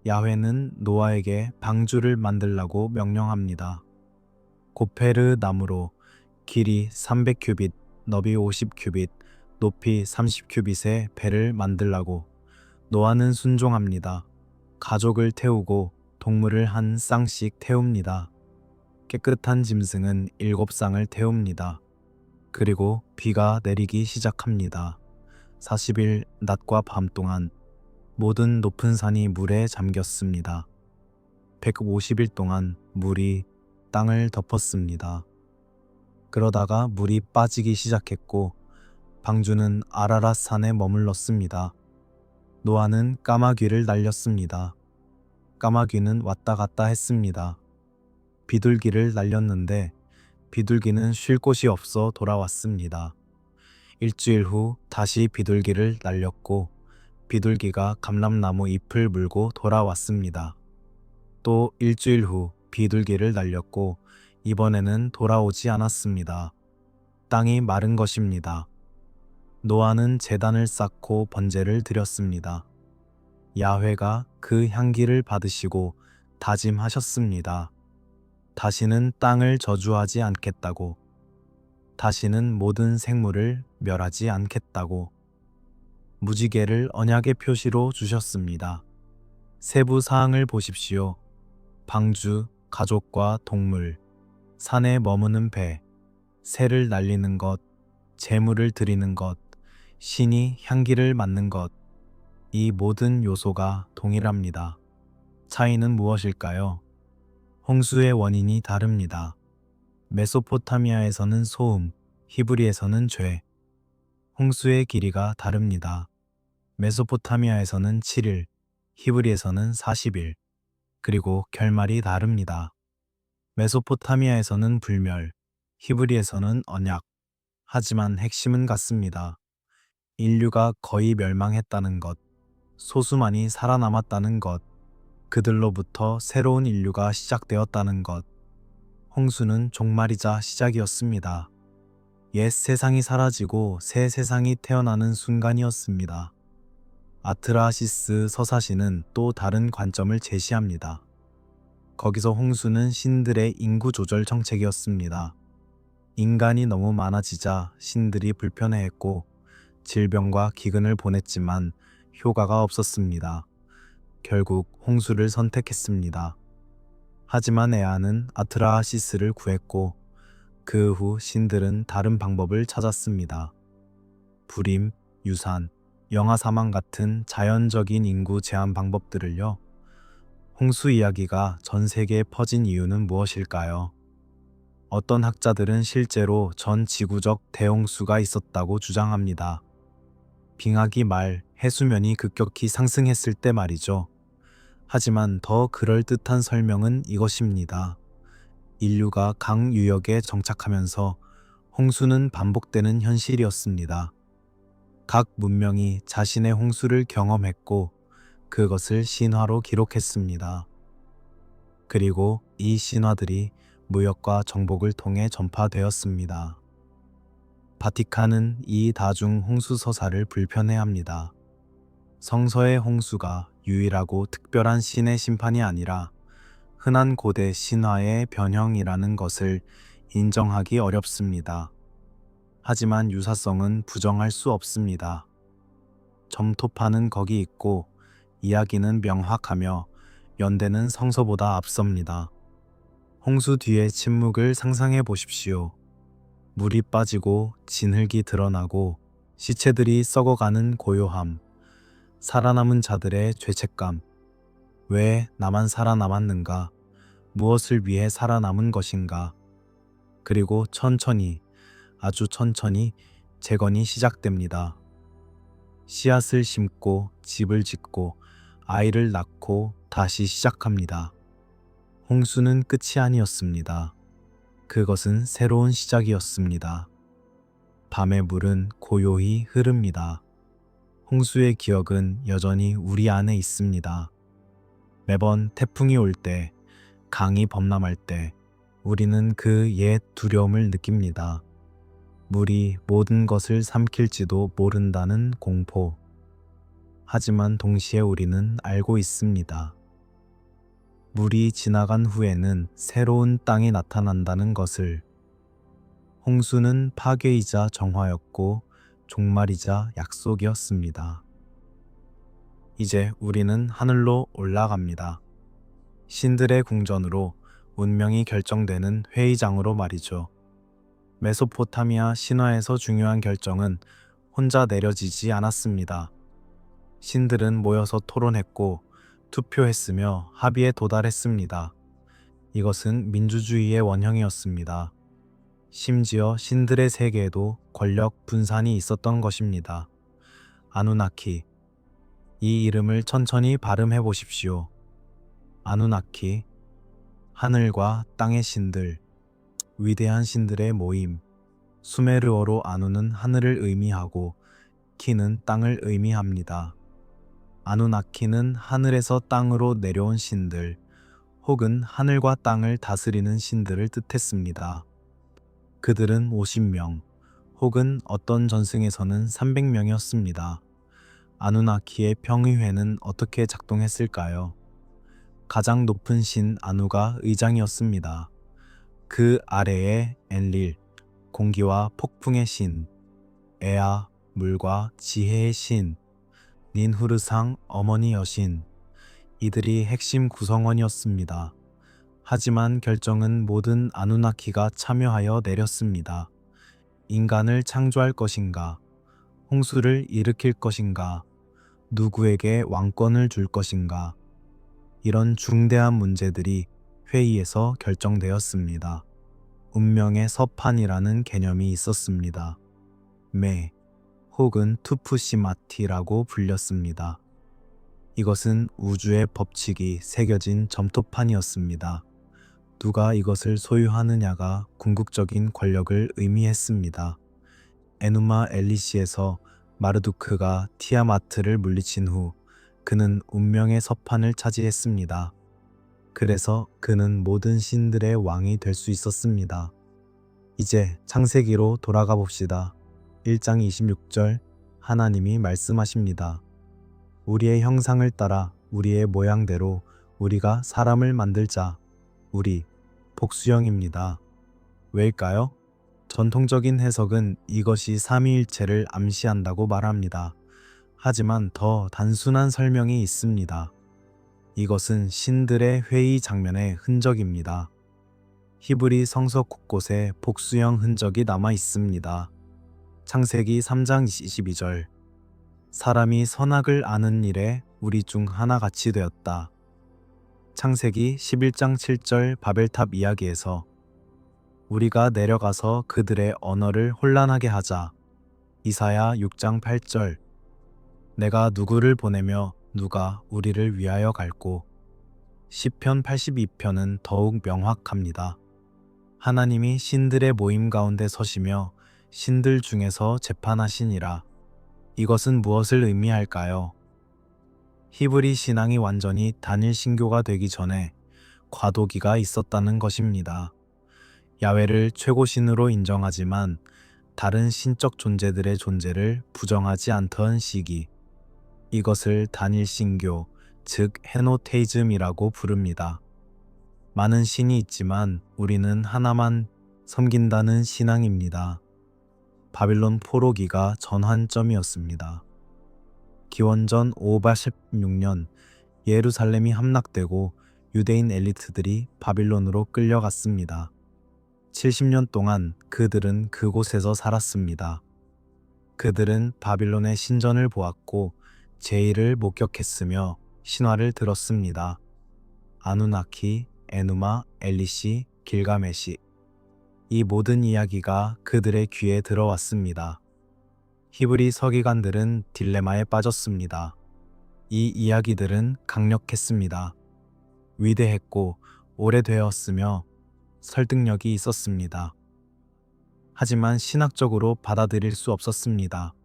야훼는 노아에게 방주를 만들라고 명령합니다. 고페르 나무로 길이 300큐빗, 너비 50큐빗, 높이 30큐빗의 배를 만들라고. 노아는 순종합니다. 가족을 태우고 동물을 한 쌍씩 태웁니다. 깨끗한 짐승은 7쌍을 태웁니다. 그리고 비가 내리기 시작합니다. 40일 낮과 밤 동안 모든 높은 산이 물에 잠겼습니다. 150일 동안 물이 땅을 덮었습니다. 그러다가 물이 빠지기 시작했고 방주는 아라랏 산에 머물렀습니다. 노아는 까마귀를 날렸습니다. 까마귀는 왔다 갔다 했습니다. 비둘기를 날렸는데 비둘기는 쉴 곳이 없어 돌아왔습니다. 일주일 후 다시 비둘기를 날렸고 비둘기가 감람나무 잎을 물고 돌아왔습니다. 또 일주일 후 비둘기를 날렸고 이번에는 돌아오지 않았습니다. 땅이 마른 것입니다. 노아는 제단을 쌓고 번제를 드렸습니다. 야훼가 그 향기를 받으시고 다짐하셨습니다. 다시는 땅을 저주하지 않겠다고, 다시는 모든 생물을 멸하지 않겠다고 무지개를 언약의 표시로 주셨습니다. 세부 사항을 보십시오. 방주, 가족과 동물, 산에 머무는 배, 새를 날리는 것, 제물을 드리는 것, 신이 향기를 맡는 것, 이 모든 요소가 동일합니다. 차이는 무엇일까요? 홍수의 원인이 다릅니다. 메소포타미아에서는 소음, 히브리에서는 죄. 홍수의 길이가 다릅니다. 메소포타미아에서는 7일, 히브리에서는 40일. 그리고 결말이 다릅니다. 메소포타미아에서는 불멸, 히브리에서는 언약. 하지만 핵심은 같습니다. 인류가 거의 멸망했다는 것, 소수만이 살아남았다는 것, 그들로부터 새로운 인류가 시작되었다는 것. 홍수는 종말이자 시작이었습니다. 옛 세상이 사라지고 새 세상이 태어나는 순간이었습니다. 아트라시스 서사시는 또 다른 관점을 제시합니다. 거기서 홍수는 신들의 인구 조절 정책이었습니다. 인간이 너무 많아지자 신들이 불편해했고 질병과 기근을 보냈지만 효과가 없었습니다. 결국 홍수를 선택했습니다. 하지만 에아는 아트라시스를 구했고 그 후 신들은 다른 방법을 찾았습니다. 불임, 유산, 영아 사망 같은 자연적인 인구 제한 방법들을요. 홍수 이야기가 전 세계에 퍼진 이유는 무엇일까요? 어떤 학자들은 실제로 전 지구적 대홍수가 있었다고 주장합니다. 빙하기 말 해수면이 급격히 상승했을 때 말이죠. 하지만 더 그럴듯한 설명은 이것입니다. 인류가 강 유역에 정착하면서 홍수는 반복되는 현실이었습니다. 각 문명이 자신의 홍수를 경험했고 그것을 신화로 기록했습니다. 그리고 이 신화들이 무역과 정복을 통해 전파되었습니다. 바티칸은 이 다중 홍수 서사를 불편해합니다. 성서의 홍수가 유일하고 특별한 신의 심판이 아니라 흔한 고대 신화의 변형이라는 것을 인정하기 어렵습니다. 하지만 유사성은 부정할 수 없습니다. 점토파는 거기 있고 이야기는 명확하며 연대는 성서보다 앞섭니다. 홍수 뒤의 침묵을 상상해 보십시오. 물이 빠지고 진흙이 드러나고 시체들이 썩어가는 고요함, 살아남은 자들의 죄책감. 왜 나만 살아남았는가? 무엇을 위해 살아남은 것인가? 그리고 천천히, 아주 천천히 재건이 시작됩니다. 씨앗을 심고 집을 짓고 아이를 낳고 다시 시작합니다. 홍수는 끝이 아니었습니다. 그것은 새로운 시작이었습니다. 밤의 물은 고요히 흐릅니다. 홍수의 기억은 여전히 우리 안에 있습니다. 매번 태풍이 올 때, 강이 범람할 때 우리는 그 옛 두려움을 느낍니다. 물이 모든 것을 삼킬지도 모른다는 공포. 하지만 동시에 우리는 알고 있습니다. 물이 지나간 후에는 새로운 땅이 나타난다는 것을. 홍수는 파괴이자 정화였고 종말이자 약속이었습니다. 이제 우리는 하늘로 올라갑니다. 신들의 궁전으로 운명이 결정되는 회의장으로 말이죠. 메소포타미아 신화에서 중요한 결정은 혼자 내려지지 않았습니다. 신들은 모여서 토론했고 투표했으며 합의에 도달했습니다. 이것은 민주주의의 원형이었습니다. 심지어 신들의 세계에도 권력 분산이 있었던 것입니다. 아누나키. 이 이름을 천천히 발음해 보십시오. 아누나키. 하늘과 땅의 신들, 위대한 신들의 모임. 수메르어로 아누는 하늘을 의미하고 키는 땅을 의미합니다. 아누나키는 하늘에서 땅으로 내려온 신들, 혹은 하늘과 땅을 다스리는 신들을 뜻했습니다. 그들은 50명, 혹은 어떤 전승에서는 300명이었습니다. 아누나키의 평의회는 어떻게 작동했을까요? 가장 높은 신 아누가 의장이었습니다. 그 아래에 엔릴, 공기와 폭풍의 신, 에아, 물과 지혜의 신, 닌후르상 어머니 여신, 이들이 핵심 구성원이었습니다. 하지만 결정은 모든 아누나키가 참여하여 내렸습니다. 인간을 창조할 것인가? 홍수를 일으킬 것인가? 누구에게 왕권을 줄 것인가? 이런 중대한 문제들이 회의에서 결정되었습니다. 운명의 서판이라는 개념이 있었습니다. 매, 혹은 투푸시마티라고 불렸습니다. 이것은 우주의 법칙이 새겨진 점토판이었습니다. 누가 이것을 소유하느냐가 궁극적인 권력을 의미했습니다. 에누마 엘리시에서 마르두크가 티아마트를 물리친 후 그는 운명의 서판을 차지했습니다. 그래서 그는 모든 신들의 왕이 될 수 있었습니다. 이제 창세기로 돌아가 봅시다. 1장 26절 하나님이 말씀하십니다. 우리의 형상을 따라 우리의 모양대로 우리가 사람을 만들자. 우리 복수형입니다. 왜일까요? 전통적인 해석은 이것이 삼위일체를 암시한다고 말합니다. 하지만 더 단순한 설명이 있습니다. 이것은 신들의 회의 장면의 흔적입니다. 히브리 성서 곳곳에 복수형 흔적이 남아 있습니다. 창세기 3장 22절 사람이 선악을 아는 일에 우리 중 하나같이 되었다. 창세기 11장 7절 바벨탑 이야기에서 우리가 내려가서 그들의 언어를 혼란하게 하자. 이사야 6장 8절 내가 누구를 보내며 누가 우리를 위하여 갈고. 시편 82편은 더욱 명확합니다. 하나님이 신들의 모임 가운데 서시며 신들 중에서 재판하시니라. 이것은 무엇을 의미할까요? 히브리 신앙이 완전히 단일 신교가 되기 전에 과도기가 있었다는 것입니다. 야훼를 최고신으로 인정하지만 다른 신적 존재들의 존재를 부정하지 않던 시기. 이것을 단일 신교, 즉 헤노테이즘이라고 부릅니다. 많은 신이 있지만 우리는 하나만 섬긴다는 신앙입니다. 바빌론 포로기가 전환점이었습니다. 기원전 586년 예루살렘이 함락되고 유대인 엘리트들이 바빌론으로 끌려갔습니다. 70년 동안 그들은 그곳에서 살았습니다. 그들은 바빌론의 신전을 보았고 제일을 목격했으며 신화를 들었습니다. 아누나키, 에누마, 엘리시, 길가메시. 이 모든 이야기가 그들의 귀에 들어왔습니다. 히브리 서기관들은 딜레마에 빠졌습니다. 이 이야기들은 강력했습니다. 위대했고 오래되었으며 설득력이 있었습니다. 하지만 신학적으로 받아들일 수 없었습니다.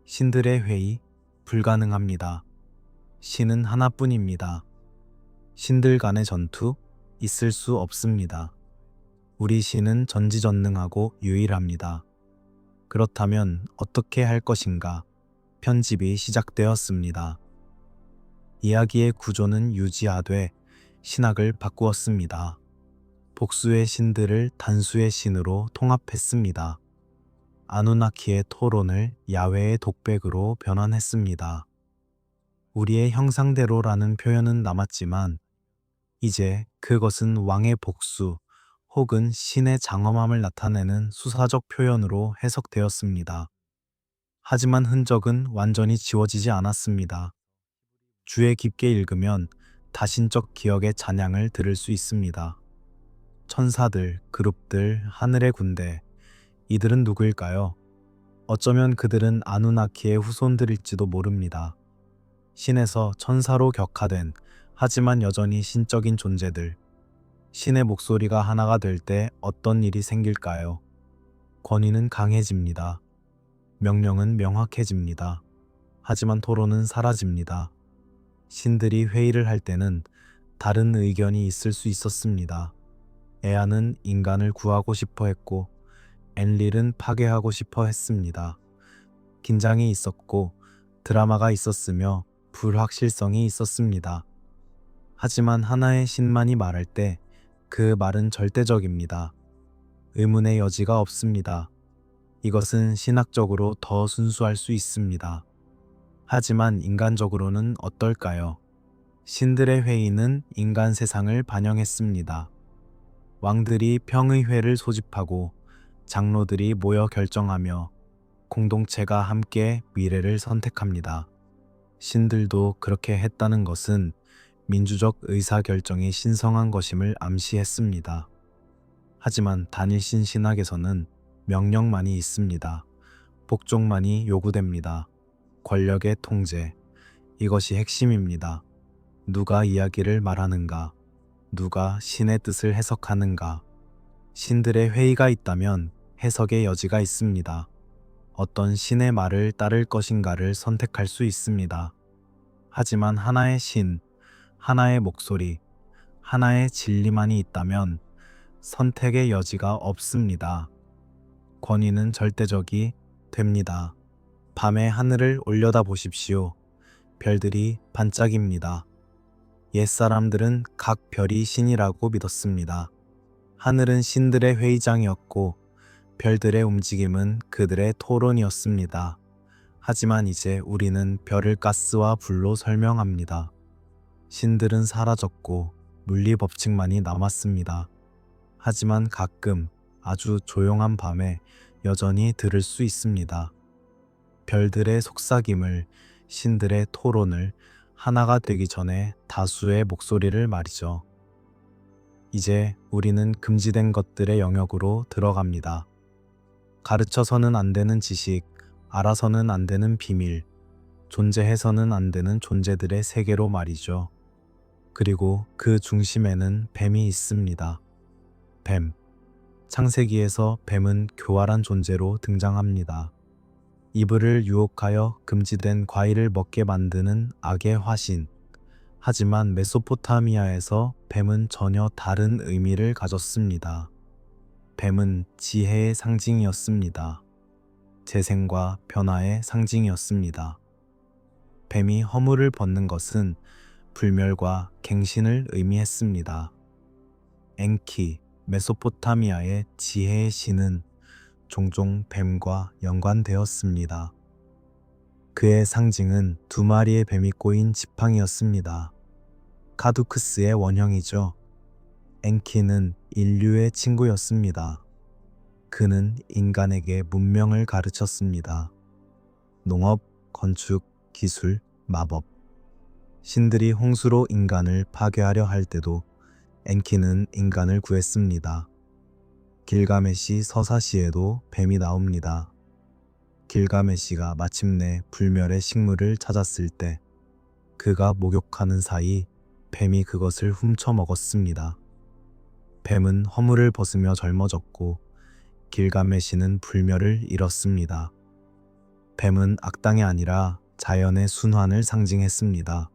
신들의 회의, 불가능합니다. 신은 하나뿐입니다. 신들 간의 전투, 있을 수 없습니다. 우리 신은 전지전능하고 유일합니다. 그렇다면 어떻게 할 것인가? 편집이 시작되었습니다. 이야기의 구조는 유지하되 신학을 바꾸었습니다. 복수의 신들을 단수의 신으로 통합했습니다. 아누나키의 토론을 야훼의 독백으로 변환했습니다. 우리의 형상대로라는 표현은 남았지만 이제 그것은 왕의 복수 혹은 신의 장엄함을 나타내는 수사적 표현으로 해석되었습니다. 하지만 흔적은 완전히 지워지지 않았습니다. 주에 깊게 읽으면 다신적 기억의 잔향을 들을 수 있습니다. 천사들, 그룹들, 하늘의 군대, 이들은 누구일까요? 어쩌면 그들은 아누나키의 후손들일지도 모릅니다. 신에서 천사로 격화된, 하지만 여전히 신적인 존재들. 신의 목소리가 하나가 될 때 어떤 일이 생길까요? 권위는 강해집니다. 명령은 명확해집니다. 하지만 토론은 사라집니다. 신들이 회의를 할 때는 다른 의견이 있을 수 있었습니다. 에아는 인간을 구하고 싶어 했고 엔릴은 파괴하고 싶어 했습니다. 긴장이 있었고 드라마가 있었으며 불확실성이 있었습니다. 하지만 하나의 신만이 말할 때 그 말은 절대적입니다. 의문의 여지가 없습니다. 이것은 신학적으로 더 순수할 수 있습니다. 하지만 인간적으로는 어떨까요? 신들의 회의는 인간 세상을 반영했습니다. 왕들이 평의회를 소집하고 장로들이 모여 결정하며 공동체가 함께 미래를 선택합니다. 신들도 그렇게 했다는 것은 민주적 의사결정이 신성한 것임을 암시했습니다. 하지만 단일신 신학에서는 명령만이 있습니다. 복종만이 요구됩니다. 권력의 통제, 이것이 핵심입니다. 누가 이야기를 말하는가? 누가 신의 뜻을 해석하는가? 신들의 회의가 있다면 해석의 여지가 있습니다. 어떤 신의 말을 따를 것인가를 선택할 수 있습니다. 하지만 하나의 신, 하나의 목소리, 하나의 진리만이 있다면 선택의 여지가 없습니다. 권위는 절대적이 됩니다. 밤의 하늘을 올려다 보십시오. 별들이 반짝입니다. 옛사람들은 각 별이 신이라고 믿었습니다. 하늘은 신들의 회의장이었고 별들의 움직임은 그들의 토론이었습니다. 하지만 이제 우리는 별을 가스와 불로 설명합니다. 신들은 사라졌고 물리 법칙만이 남았습니다. 하지만 가끔 아주 조용한 밤에 여전히 들을 수 있습니다. 별들의 속삭임을, 신들의 토론을, 하나가 되기 전에 다수의 목소리를 말이죠. 이제 우리는 금지된 것들의 영역으로 들어갑니다. 가르쳐서는 안 되는 지식, 알아서는 안 되는 비밀, 존재해서는 안 되는 존재들의 세계로 말이죠. 그리고 그 중심에는 뱀이 있습니다. 뱀. 창세기에서 뱀은 교활한 존재로 등장합니다. 이브를 유혹하여 금지된 과일을 먹게 만드는 악의 화신. 하지만 메소포타미아에서 뱀은 전혀 다른 의미를 가졌습니다. 뱀은 지혜의 상징이었습니다. 재생과 변화의 상징이었습니다. 뱀이 허물을 벗는 것은 불멸과 갱신을 의미했습니다. 엔키, 메소포타미아의 지혜의 신은 종종 뱀과 연관되었습니다. 그의 상징은 두 마리의 뱀이 꼬인 지팡이였습니다. 카두크스의 원형이죠. 엔키는 인류의 친구였습니다. 그는 인간에게 문명을 가르쳤습니다. 농업, 건축, 기술, 마법. 신들이 홍수로 인간을 파괴하려 할 때도 엔키는 인간을 구했습니다. 길가메시 서사시에도 뱀이 나옵니다. 길가메시가 마침내 불멸의 식물을 찾았을 때 그가 목욕하는 사이 뱀이 그것을 훔쳐 먹었습니다. 뱀은 허물을 벗으며 젊어졌고 길가메시는 불멸을 잃었습니다. 뱀은 악당이 아니라 자연의 순환을 상징했습니다.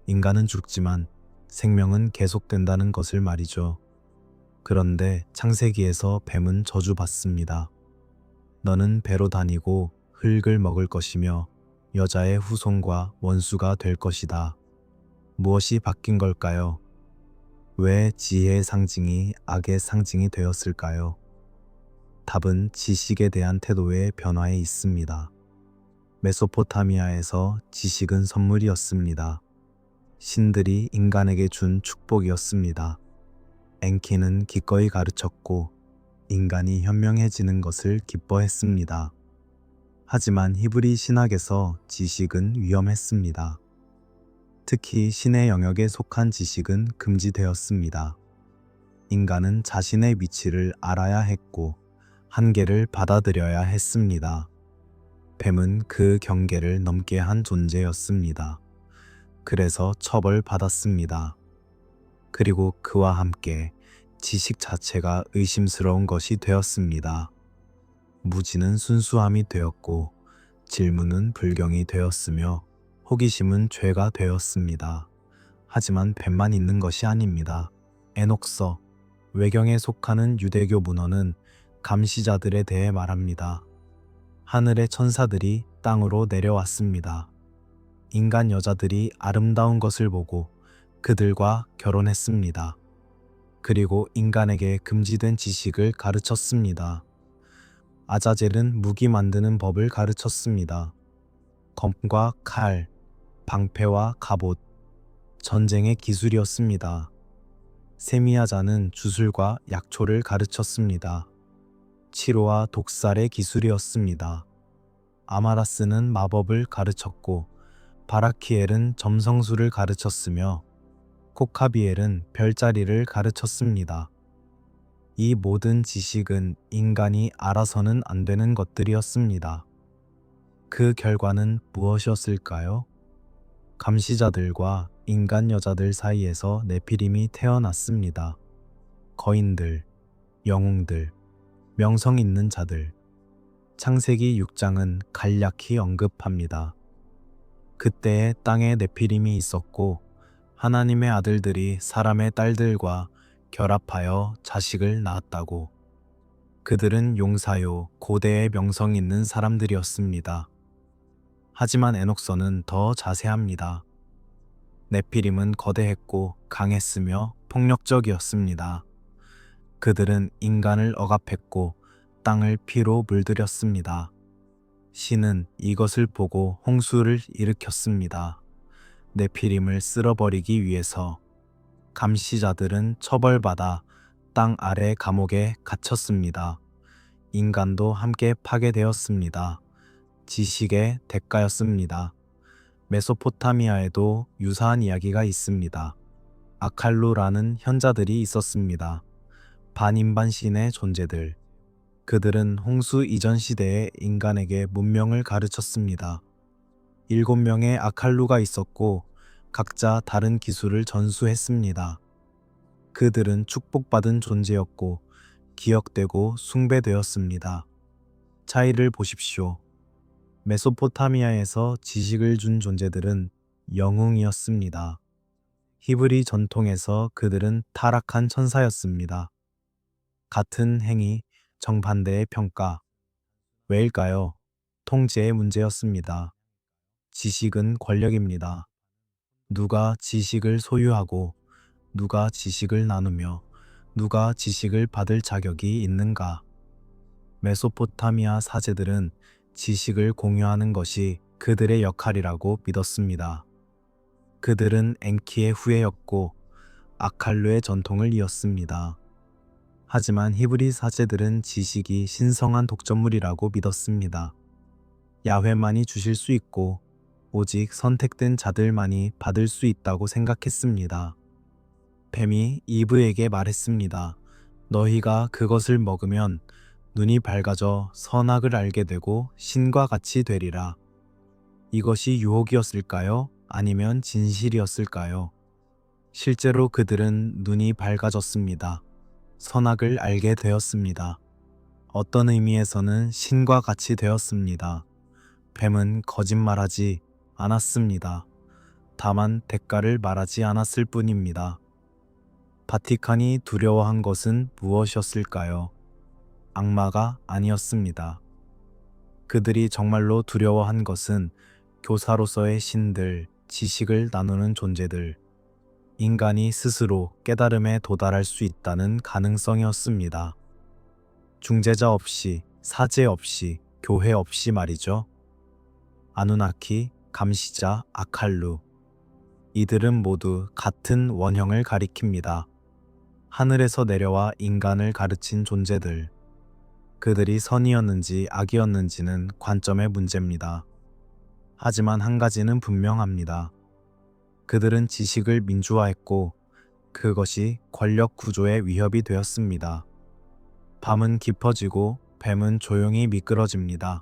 인간은 죽지만 생명은 계속된다는 것을 말이죠. 그런데 창세기에서 뱀은 저주받습니다. 너는 배로 다니고 흙을 먹을 것이며 여자의 후손과 원수가 될 것이다. 무엇이 바뀐 걸까요? 왜 지혜의 상징이 악의 상징이 되었을까요? 답은 지식에 대한 태도의 변화에 있습니다. 메소포타미아에서 지식은 선물이었습니다. 신들이 인간에게 준 축복이었습니다. 엔키는 기꺼이 가르쳤고 인간이 현명해지는 것을 기뻐했습니다. 하지만 히브리 신학에서 지식은 위험했습니다. 특히 신의 영역에 속한 지식은 금지되었습니다. 인간은 자신의 위치를 알아야 했고 한계를 받아들여야 했습니다. 뱀은 그 경계를 넘게 한 존재였습니다. 그래서 처벌받았습니다. 그리고 그와 함께 지식 자체가 의심스러운 것이 되었습니다. 무지는 순수함이 되었고 질문은 불경이 되었으며 호기심은 죄가 되었습니다. 하지만 뱀만 있는 것이 아닙니다. 에녹서, 외경에 속하는 유대교 문헌은 감시자들에 대해 말합니다. 하늘의 천사들이 땅으로 내려왔습니다. 인간 여자들이 아름다운 것을 보고 그들과 결혼했습니다. 그리고 인간에게 금지된 지식을 가르쳤습니다. 아자젤은 무기 만드는 법을 가르쳤습니다. 검과 칼, 방패와 갑옷, 전쟁의 기술이었습니다. 세미야자는 주술과 약초를 가르쳤습니다. 치료와 독살의 기술이었습니다. 아마라스는 마법을 가르쳤고 바라키엘은 점성술을 가르쳤으며 코카비엘은 별자리를 가르쳤습니다. 이 모든 지식은 인간이 알아서는 안 되는 것들이었습니다. 그 결과는 무엇이었을까요? 감시자들과 인간 여자들 사이에서 네피림이 태어났습니다. 거인들, 영웅들, 명성 있는 자들. 창세기 6장은 간략히 언급합니다. 그때에 땅에 네피림이 있었고 하나님의 아들들이 사람의 딸들과 결합하여 자식을 낳았다고. 그들은 용사요 고대의 명성 있는 사람들이었습니다. 하지만 에녹서는 더 자세합니다. 네피림은 거대했고 강했으며 폭력적이었습니다. 그들은 인간을 억압했고 땅을 피로 물들였습니다. 신은 이것을 보고 홍수를 일으켰습니다. 네피림을 쓸어버리기 위해서. 감시자들은 처벌받아 땅 아래 감옥에 갇혔습니다. 인간도 함께 파괴되었습니다. 지식의 대가였습니다. 메소포타미아에도 유사한 이야기가 있습니다. 아칼루라는 현자들이 있었습니다. 반인반신의 존재들. 그들은 홍수 이전 시대에 인간에게 문명을 가르쳤습니다. 7명의 아칼루가 있었고 각자 다른 기술을 전수했습니다. 그들은 축복받은 존재였고 기억되고 숭배되었습니다. 차이를 보십시오. 메소포타미아에서 지식을 준 존재들은 영웅이었습니다. 히브리 전통에서 그들은 타락한 천사였습니다. 같은 행위, 정반대의 평가. 왜일까요? 통제의 문제였습니다. 지식은 권력입니다. 누가 지식을 소유하고 누가 지식을 나누며 누가 지식을 받을 자격이 있는가? 메소포타미아 사제들은 지식을 공유하는 것이 그들의 역할이라고 믿었습니다. 그들은 엔키의 후예였고 아칼루의 전통을 이었습니다. 하지만 히브리 사제들은 지식이 신성한 독점물이라고 믿었습니다. 야훼만이 주실 수 있고 오직 선택된 자들만이 받을 수 있다고 생각했습니다. 뱀이 이브에게 말했습니다. 너희가 그것을 먹으면 눈이 밝아져 선악을 알게 되고 신과 같이 되리라. 이것이 유혹이었을까요? 아니면 진실이었을까요? 실제로 그들은 눈이 밝아졌습니다. 선악을 알게 되었습니다. 어떤 의미에서는 신과 같이 되었습니다. 뱀은 거짓말하지 않았습니다. 다만 대가를 말하지 않았을 뿐입니다. 바티칸이 두려워한 것은 무엇이었을까요? 악마가 아니었습니다. 그들이 정말로 두려워한 것은 교사로서의 신들, 지식을 나누는 존재들, 인간이 스스로 깨달음에 도달할 수 있다는 가능성이었습니다. 중재자 없이, 사제 없이, 교회 없이 말이죠. 아누나키, 감시자, 아칼루. 이들은 모두 같은 원형을 가리킵니다. 하늘에서 내려와 인간을 가르친 존재들. 그들이 선이었는지 악이었는지는 관점의 문제입니다. 하지만 한 가지는 분명합니다. 그들은 지식을 민주화했고 그것이 권력 구조의 위협이 되었습니다. 밤은 깊어지고 뱀은 조용히 미끄러집니다.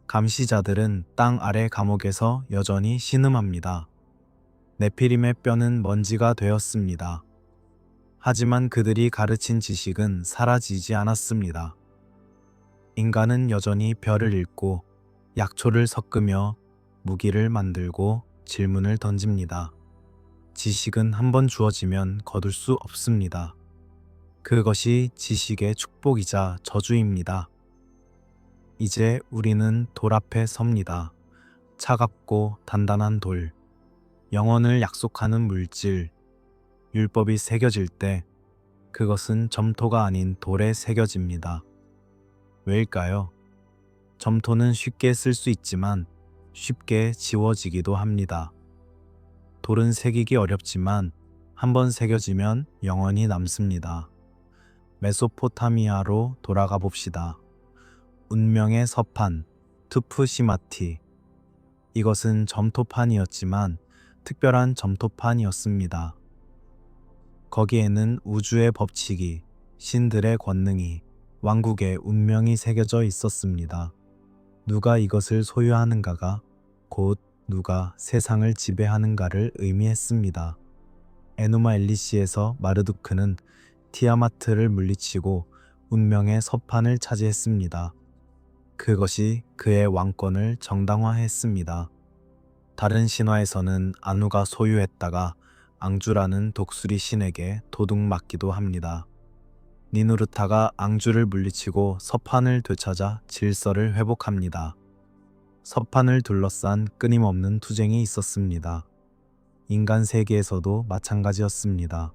감시자들은 땅 아래 감옥에서 여전히 신음합니다. 네피림의 뼈는 먼지가 되었습니다. 하지만 그들이 가르친 지식은 사라지지 않았습니다. 인간은 여전히 별을 읽고 약초를 섞으며 무기를 만들고 질문을 던집니다. 지식은 한번 주어지면 거둘 수 없습니다. 그것이 지식의 축복이자 저주입니다. 이제 우리는 돌 앞에 섭니다. 차갑고 단단한 돌, 영원을 약속하는 물질, 율법이 새겨질 때 그것은 점토가 아닌 돌에 새겨집니다. 왜일까요? 점토는 쉽게 쓸 수 있지만 쉽게 지워지기도 합니다. 돌은 새기기 어렵지만 한번 새겨지면 영원히 남습니다. 메소포타미아로 돌아가 봅시다. 운명의 서판, 투푸시마티. 이것은 점토판이었지만 특별한 점토판이었습니다. 거기에는 우주의 법칙이, 신들의 권능이, 왕국의 운명이 새겨져 있었습니다. 누가 이것을 소유하는가가 곧 누가 세상을 지배하는가를 의미했습니다. 에누마 엘리시에서 마르두크는 티아마트를 물리치고 운명의 서판을 차지했습니다. 그것이 그의 왕권을 정당화했습니다. 다른 신화에서는 아누가 소유했다가 앙주라는 독수리 신에게 도둑 맞기도 합니다. 니누르타가 앙주를 물리치고 서판을 되찾아 질서를 회복합니다. 서판을 둘러싼 끊임없는 투쟁이 있었습니다. 인간 세계에서도 마찬가지였습니다.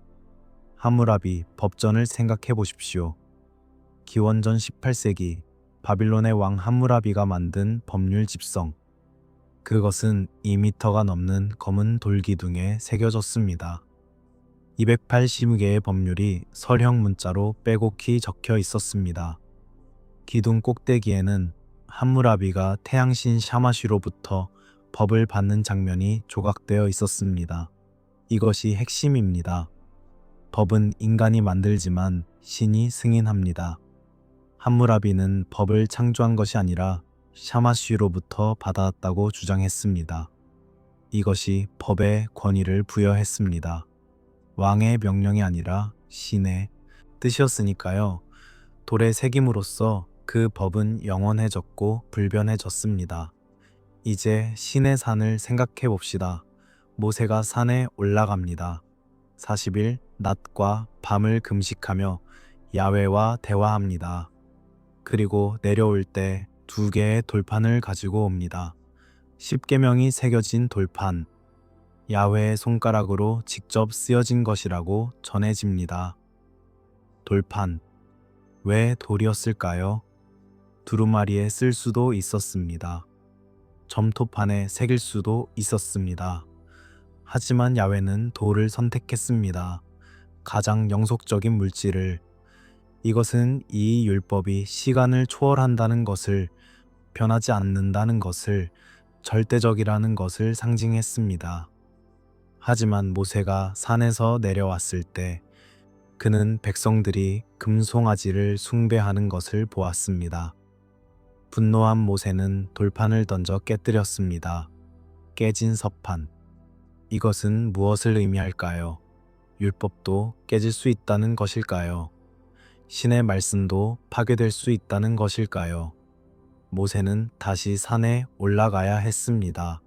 하무라비 법전을 생각해 보십시오. 기원전 18세기 바빌론의 왕 하무라비가 만든 법률 집성. 그것은 2미터가 넘는 검은 돌기둥에 새겨졌습니다. 280개의 법률이 설형 문자로 빼곡히 적혀 있었습니다. 기둥 꼭대기에는 함무라비가 태양신 샤마쉬로부터 법을 받는 장면이 조각되어 있었습니다. 이것이 핵심입니다. 법은 인간이 만들지만 신이 승인합니다. 함무라비는 법을 창조한 것이 아니라 샤마쉬로부터 받아왔다고 주장했습니다. 이것이 법에 권위를 부여했습니다. 왕의 명령이 아니라 신의 뜻이었으니까요. 돌에 새김으로써 그 법은 영원해졌고 불변해졌습니다. 이제 신의 산을 생각해 봅시다. 모세가 산에 올라갑니다. 40일 낮과 밤을 금식하며 야훼와 대화합니다. 그리고 내려올 때 2개의 돌판을 가지고 옵니다. 10계명이 새겨진 돌판, 야훼의 손가락으로 직접 쓰여진 것이라고 전해집니다. 돌판, 왜 돌이었을까요? 두루마리에 쓸 수도 있었습니다. 점토판에 새길 수도 있었습니다. 하지만 야훼는 돌을 선택했습니다. 가장 영속적인 물질을. 이것은 이 율법이 시간을 초월한다는 것을, 변하지 않는다는 것을, 절대적이라는 것을 상징했습니다. 하지만 모세가 산에서 내려왔을 때 그는 백성들이 금송아지를 숭배하는 것을 보았습니다. 분노한 모세는 돌판을 던져 깨뜨렸습니다. 깨진 서판. 이것은 무엇을 의미할까요? 율법도 깨질 수 있다는 것일까요? 신의 말씀도 파괴될 수 있다는 것일까요? 모세는 다시 산에 올라가야 했습니다.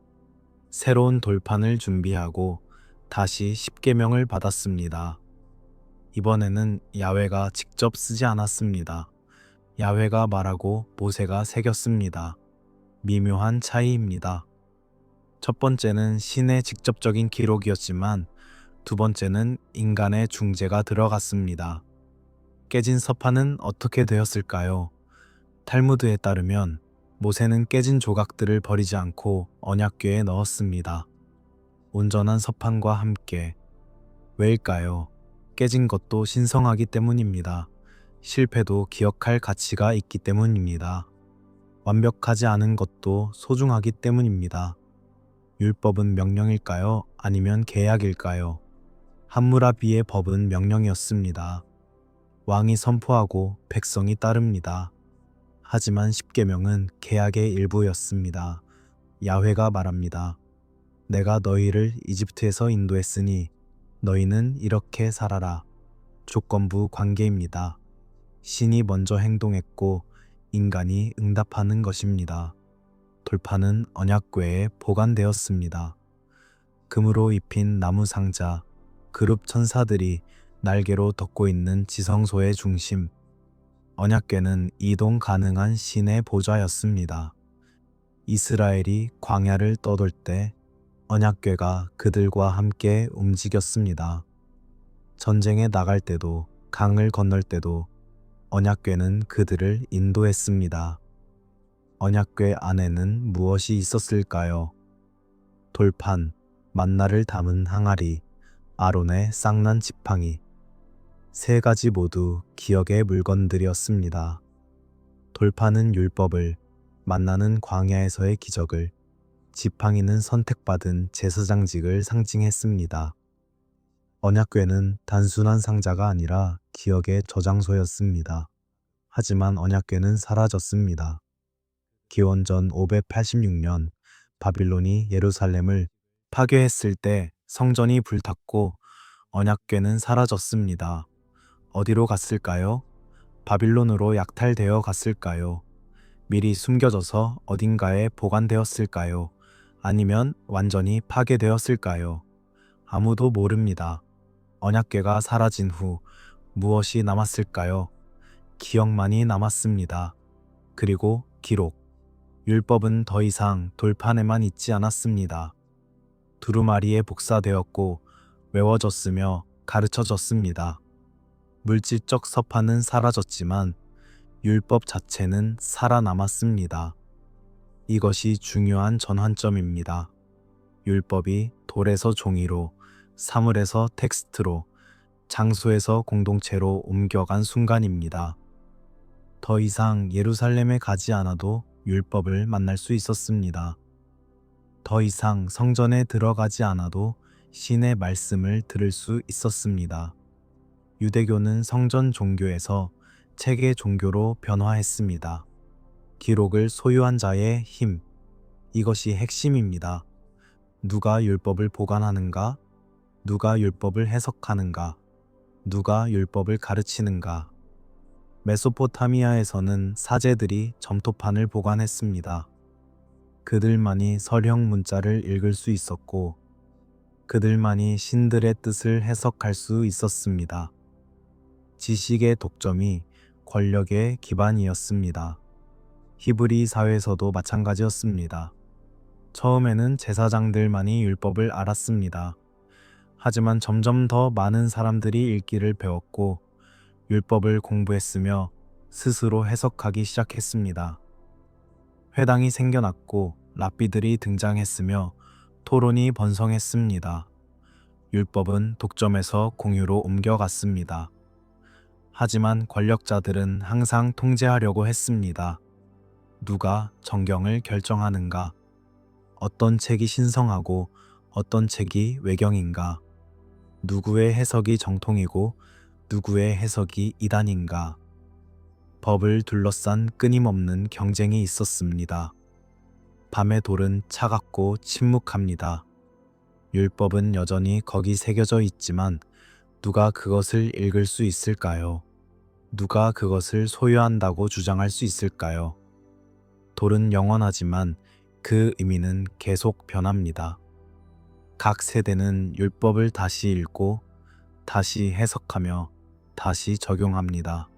새로운 돌판을 준비하고 다시 10계명을 받았습니다. 이번에는 야훼가 직접 쓰지 않았습니다. 야훼가 말하고 모세가 새겼습니다. 미묘한 차이입니다. 첫 번째는 신의 직접적인 기록이었지만 두 번째는 인간의 중재가 들어갔습니다. 깨진 서판은 어떻게 되었을까요? 탈무드에 따르면 모세는 깨진 조각들을 버리지 않고 언약궤에 넣었습니다. 온전한 서판과 함께. 왜일까요? 깨진 것도 신성하기 때문입니다. 실패도 기억할 가치가 있기 때문입니다. 완벽하지 않은 것도 소중하기 때문입니다. 율법은 명령일까요? 아니면 계약일까요? 함무라비의 법은 명령이었습니다. 왕이 선포하고 백성이 따릅니다. 하지만 십계명은 계약의 일부였습니다. 야훼가 말합니다. 내가 너희를 이집트에서 인도했으니 너희는 이렇게 살아라. 조건부 관계입니다. 신이 먼저 행동했고 인간이 응답하는 것입니다. 돌판은 언약궤에 보관되었습니다. 금으로 입힌 나무 상자, 그룹 천사들이 날개로 덮고 있는 지성소의 중심, 언약궤는 이동 가능한 신의 보좌였습니다. 이스라엘이 광야를 떠돌 때 언약궤가 그들과 함께 움직였습니다. 전쟁에 나갈 때도 강을 건널 때도 언약궤는 그들을 인도했습니다. 언약궤 안에는 무엇이 있었을까요? 돌판, 만나를 담은 항아리, 아론의 쌍난 지팡이. 세 가지 모두 기억의 물건들이었습니다. 돌판은 율법을, 만나는 광야에서의 기적을, 지팡이는 선택받은 제사장직을 상징했습니다. 언약궤는 단순한 상자가 아니라 기억의 저장소였습니다. 하지만 언약궤는 사라졌습니다. 기원전 586년 바빌론이 예루살렘을 파괴했을 때 성전이 불탔고 언약궤는 사라졌습니다. 어디로 갔을까요? 바빌론으로 약탈되어 갔을까요? 미리 숨겨져서 어딘가에 보관되었을까요? 아니면 완전히 파괴되었을까요? 아무도 모릅니다. 언약궤가 사라진 후 무엇이 남았을까요? 기억만이 남았습니다. 그리고 기록. 율법은 더 이상 돌판에만 있지 않았습니다. 두루마리에 복사되었고 외워졌으며 가르쳐졌습니다. 물질적 서판은 사라졌지만 율법 자체는 살아남았습니다. 이것이 중요한 전환점입니다. 율법이 돌에서 종이로, 사물에서 텍스트로, 장소에서 공동체로 옮겨간 순간입니다. 더 이상 예루살렘에 가지 않아도 율법을 만날 수 있었습니다. 더 이상 성전에 들어가지 않아도 신의 말씀을 들을 수 있었습니다. 유대교는 성전 종교에서 체계 종교로 변화했습니다. 기록을 소유한 자의 힘, 이것이 핵심입니다. 누가 율법을 보관하는가? 누가 율법을 해석하는가? 누가 율법을 가르치는가? 메소포타미아에서는 사제들이 점토판을 보관했습니다. 그들만이 서령 문자를 읽을 수 있었고 그들만이 신들의 뜻을 해석할 수 있었습니다. 지식의 독점이 권력의 기반이었습니다. 히브리 사회에서도 마찬가지였습니다. 처음에는 제사장들만이 율법을 알았습니다. 하지만 점점 더 많은 사람들이 읽기를 배웠고 율법을 공부했으며 스스로 해석하기 시작했습니다. 회당이 생겨났고 랍비들이 등장했으며 토론이 번성했습니다. 율법은 독점에서 공유로 옮겨갔습니다. 하지만 권력자들은 항상 통제하려고 했습니다. 누가 정경을 결정하는가? 어떤 책이 신성하고 어떤 책이 외경인가? 누구의 해석이 정통이고 누구의 해석이 이단인가? 법을 둘러싼 끊임없는 경쟁이 있었습니다. 밤의 돌은 차갑고 침묵합니다. 율법은 여전히 거기 새겨져 있지만 누가 그것을 읽을 수 있을까요? 누가 그것을 소유한다고 주장할 수 있을까요? 돌은 영원하지만 그 의미는 계속 변합니다. 각 세대는 율법을 다시 읽고 다시 해석하며 다시 적용합니다.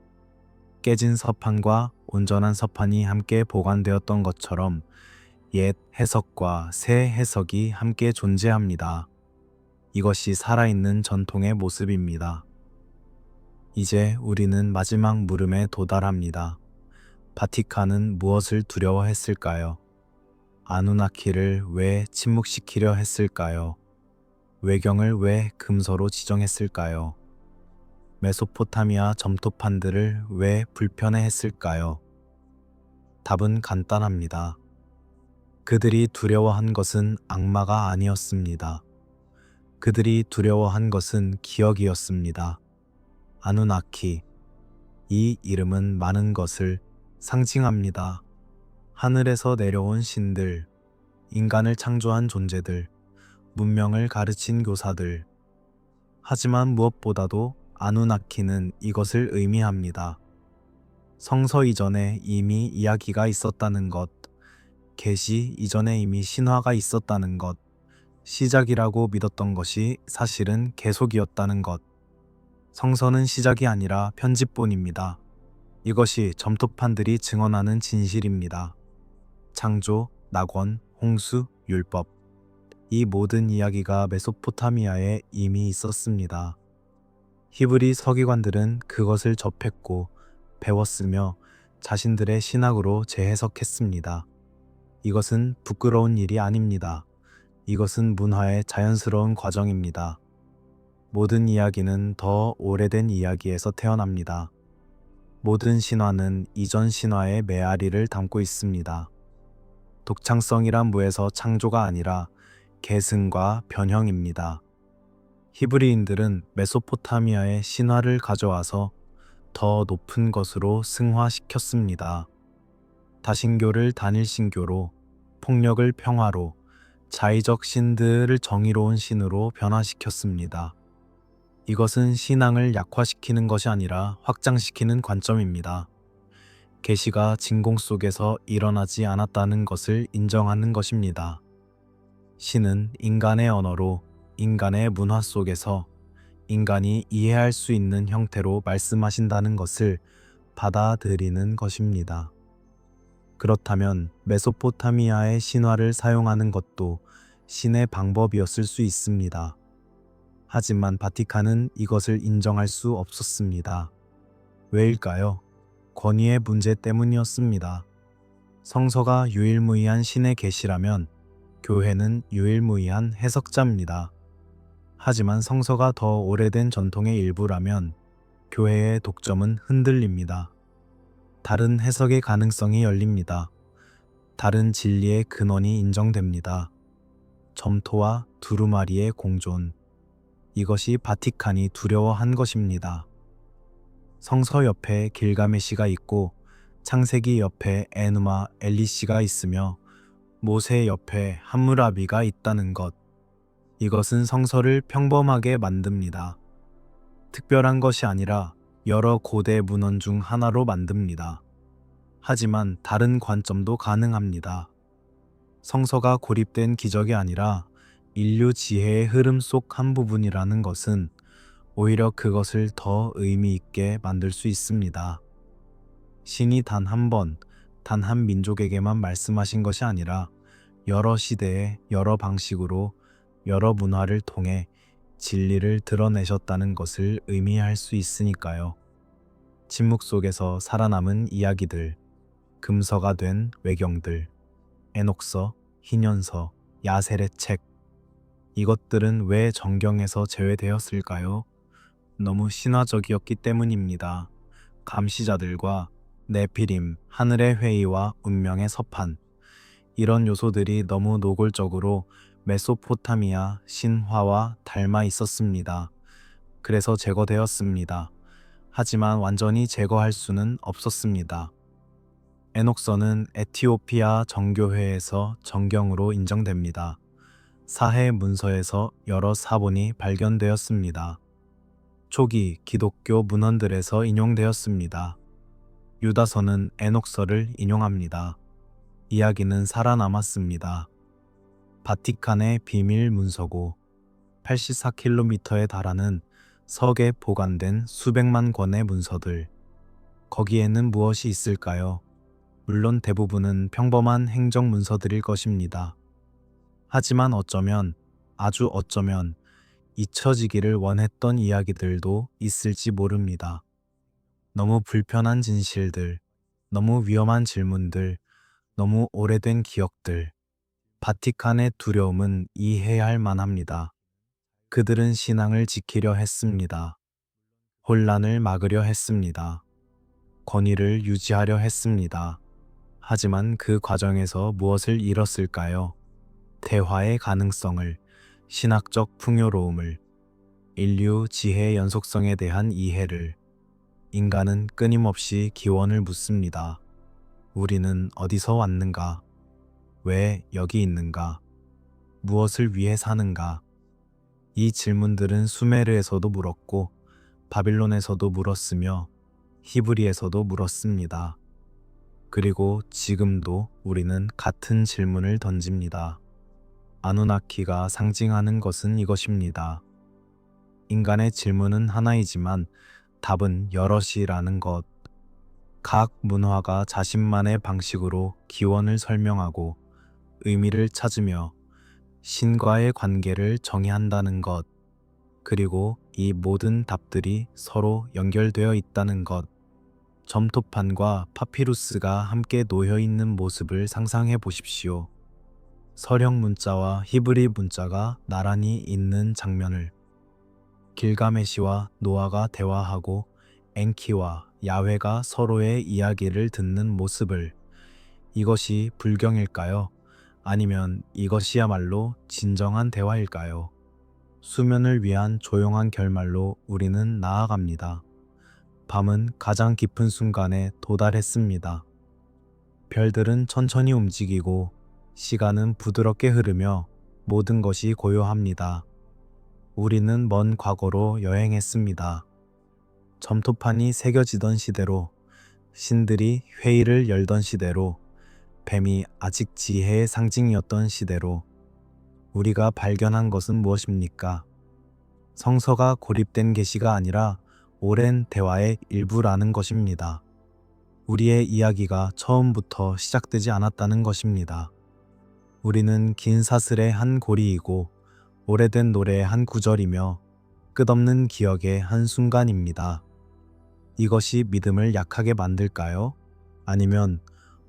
깨진 서판과 온전한 서판이 함께 보관되었던 것처럼 옛 해석과 새 해석이 함께 존재합니다. 이것이 살아있는 전통의 모습입니다. 이제 우리는 마지막 물음에 도달합니다. 바티칸은 무엇을 두려워했을까요? 아누나키를 왜 침묵시키려 했을까요? 외경을 왜 금서로 지정했을까요? 메소포타미아 점토판들을 왜 불편해했을까요? 답은 간단합니다. 그들이 두려워한 것은 악마가 아니었습니다. 그들이 두려워한 것은 기억이었습니다. 아누나키. 이 이름은 많은 것을 상징합니다. 하늘에서 내려온 신들, 인간을 창조한 존재들, 문명을 가르친 교사들. 하지만 무엇보다도 아누나키는 이것을 의미합니다. 성서 이전에 이미 이야기가 있었다는 것, 계시 이전에 이미 신화가 있었다는 것, 시작이라고 믿었던 것이 사실은 계속이었다는 것. 성서는 시작이 아니라 편집본입니다. 이것이 점토판들이 증언하는 진실입니다. 창조, 낙원, 홍수, 율법. 이 모든 이야기가 메소포타미아에 이미 있었습니다. 히브리 서기관들은 그것을 접했고 배웠으며 자신들의 신학으로 재해석했습니다. 이것은 부끄러운 일이 아닙니다. 이것은 문화의 자연스러운 과정입니다. 모든 이야기는 더 오래된 이야기에서 태어납니다. 모든 신화는 이전 신화의 메아리를 담고 있습니다. 독창성이란 무에서 창조가 아니라 계승과 변형입니다. 히브리인들은 메소포타미아의 신화를 가져와서 더 높은 것으로 승화시켰습니다. 다신교를 단일신교로, 폭력을 평화로, 자의적 신들을 정의로운 신으로 변화시켰습니다. 이것은 신앙을 약화시키는 것이 아니라 확장시키는 관점입니다. 계시가 진공 속에서 일어나지 않았다는 것을 인정하는 것입니다. 신은 인간의 언어로, 인간의 문화 속에서 인간이 이해할 수 있는 형태로 말씀하신다는 것을 받아들이는 것입니다. 그렇다면 메소포타미아의 신화를 사용하는 것도 신의 방법이었을 수 있습니다. 하지만 바티칸은 이것을 인정할 수 없었습니다. 왜일까요? 권위의 문제 때문이었습니다. 성서가 유일무이한 신의 계시라면 교회는 유일무이한 해석자입니다. 하지만 성서가 더 오래된 전통의 일부라면 교회의 독점은 흔들립니다. 다른 해석의 가능성이 열립니다. 다른 진리의 근원이 인정됩니다. 점토와 두루마리의 공존. 이것이 바티칸이 두려워한 것입니다. 성서 옆에 길가메시가 있고 창세기 옆에 에누마 엘리시가 있으며 모세 옆에 함무라비가 있다는 것. 이것은 성서를 평범하게 만듭니다. 특별한 것이 아니라 여러 고대 문헌 중 하나로 만듭니다. 하지만 다른 관점도 가능합니다. 성서가 고립된 기적이 아니라 인류 지혜의 흐름 속 한 부분이라는 것은 오히려 그것을 더 의미 있게 만들 수 있습니다. 신이 단 한 번, 단 한 민족에게만 말씀하신 것이 아니라 여러 시대에 여러 방식으로 여러 문화를 통해 진리를 드러내셨다는 것을 의미할 수 있으니까요. 침묵 속에서 살아남은 이야기들, 금서가 된 외경들, 에녹서, 희년서, 야셀의 책. 이것들은 왜 정경에서 제외되었을까요? 너무 신화적이었기 때문입니다. 감시자들과 네피림, 하늘의 회의와 운명의 서판. 이런 요소들이 너무 노골적으로 메소포타미아 신화와 닮아 있었습니다. 그래서 제거되었습니다. 하지만 완전히 제거할 수는 없었습니다. 에녹서는 에티오피아 정교회에서 정경으로 인정됩니다. 사해 문서에서 여러 사본이 발견되었습니다. 초기 기독교 문헌들에서 인용되었습니다. 유다서는 에녹서를 인용합니다. 이야기는 살아남았습니다. 바티칸의 비밀 문서고 84km에 달하는 석에 보관된 수백만 권의 문서들. 거기에는 무엇이 있을까요? 물론 대부분은 평범한 행정 문서들일 것입니다. 하지만 어쩌면, 아주 어쩌면 잊혀지기를 원했던 이야기들도 있을지 모릅니다. 너무 불편한 진실들, 너무 위험한 질문들, 너무 오래된 기억들. 바티칸의 두려움은 이해할 만합니다. 그들은 신앙을 지키려 했습니다. 혼란을 막으려 했습니다. 권위를 유지하려 했습니다. 하지만 그 과정에서 무엇을 잃었을까요? 대화의 가능성을, 신학적 풍요로움을, 인류 지혜의 연속성에 대한 이해를, 인간은 끊임없이 기원을 묻습니다. 우리는 어디서 왔는가? 왜 여기 있는가? 무엇을 위해 사는가? 이 질문들은 수메르에서도 물었고 바빌론에서도 물었으며 히브리에서도 물었습니다. 그리고 지금도 우리는 같은 질문을 던집니다. 아누나키가 상징하는 것은 이것입니다. 인간의 질문은 하나이지만 답은 여럿이라는 것. 각 문화가 자신만의 방식으로 기원을 설명하고 의미를 찾으며 신과의 관계를 정의한다는 것. 그리고 이 모든 답들이 서로 연결되어 있다는 것. 점토판과 파피루스가 함께 놓여 있는 모습을 상상해 보십시오. 서령 문자와 히브리 문자가 나란히 있는 장면을, 길가메시와 노아가 대화하고 엔키와 야훼가 서로의 이야기를 듣는 모습을, 이것이 불경일까요? 아니면 이것이야말로 진정한 대화일까요? 수면을 위한 조용한 결말로 우리는 나아갑니다. 밤은 가장 깊은 순간에 도달했습니다. 별들은 천천히 움직이고 시간은 부드럽게 흐르며 모든 것이 고요합니다. 우리는 먼 과거로 여행했습니다. 점토판이 새겨지던 시대로, 신들이 회의를 열던 시대로, 뱀이 아직 지혜의 상징이었던 시대로. 우리가 발견한 것은 무엇입니까? 성서가 고립된 계시가 아니라 오랜 대화의 일부라는 것입니다. 우리의 이야기가 처음부터 시작되지 않았다는 것입니다. 우리는 긴 사슬의 한 고리이고 오래된 노래의 한 구절이며 끝없는 기억의 한 순간입니다. 이것이 믿음을 약하게 만들까요? 아니면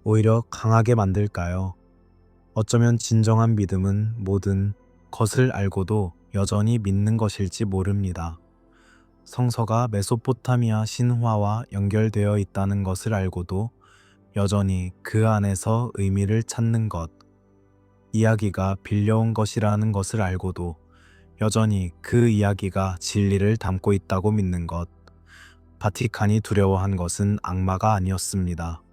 오히려 강하게 만들까요? 어쩌면 진정한 믿음은 모든 것을 알고도 여전히 믿는 것일지 모릅니다. 성서가 메소포타미아 신화와 연결되어 있다는 것을 알고도 여전히 그 안에서 의미를 찾는 것, 이야기가 빌려온 것이라는 것을 알고도 여전히 그 이야기가 진리를 담고 있다고 믿는 것. 바티칸이 두려워한 것은 악마가 아니었습니다.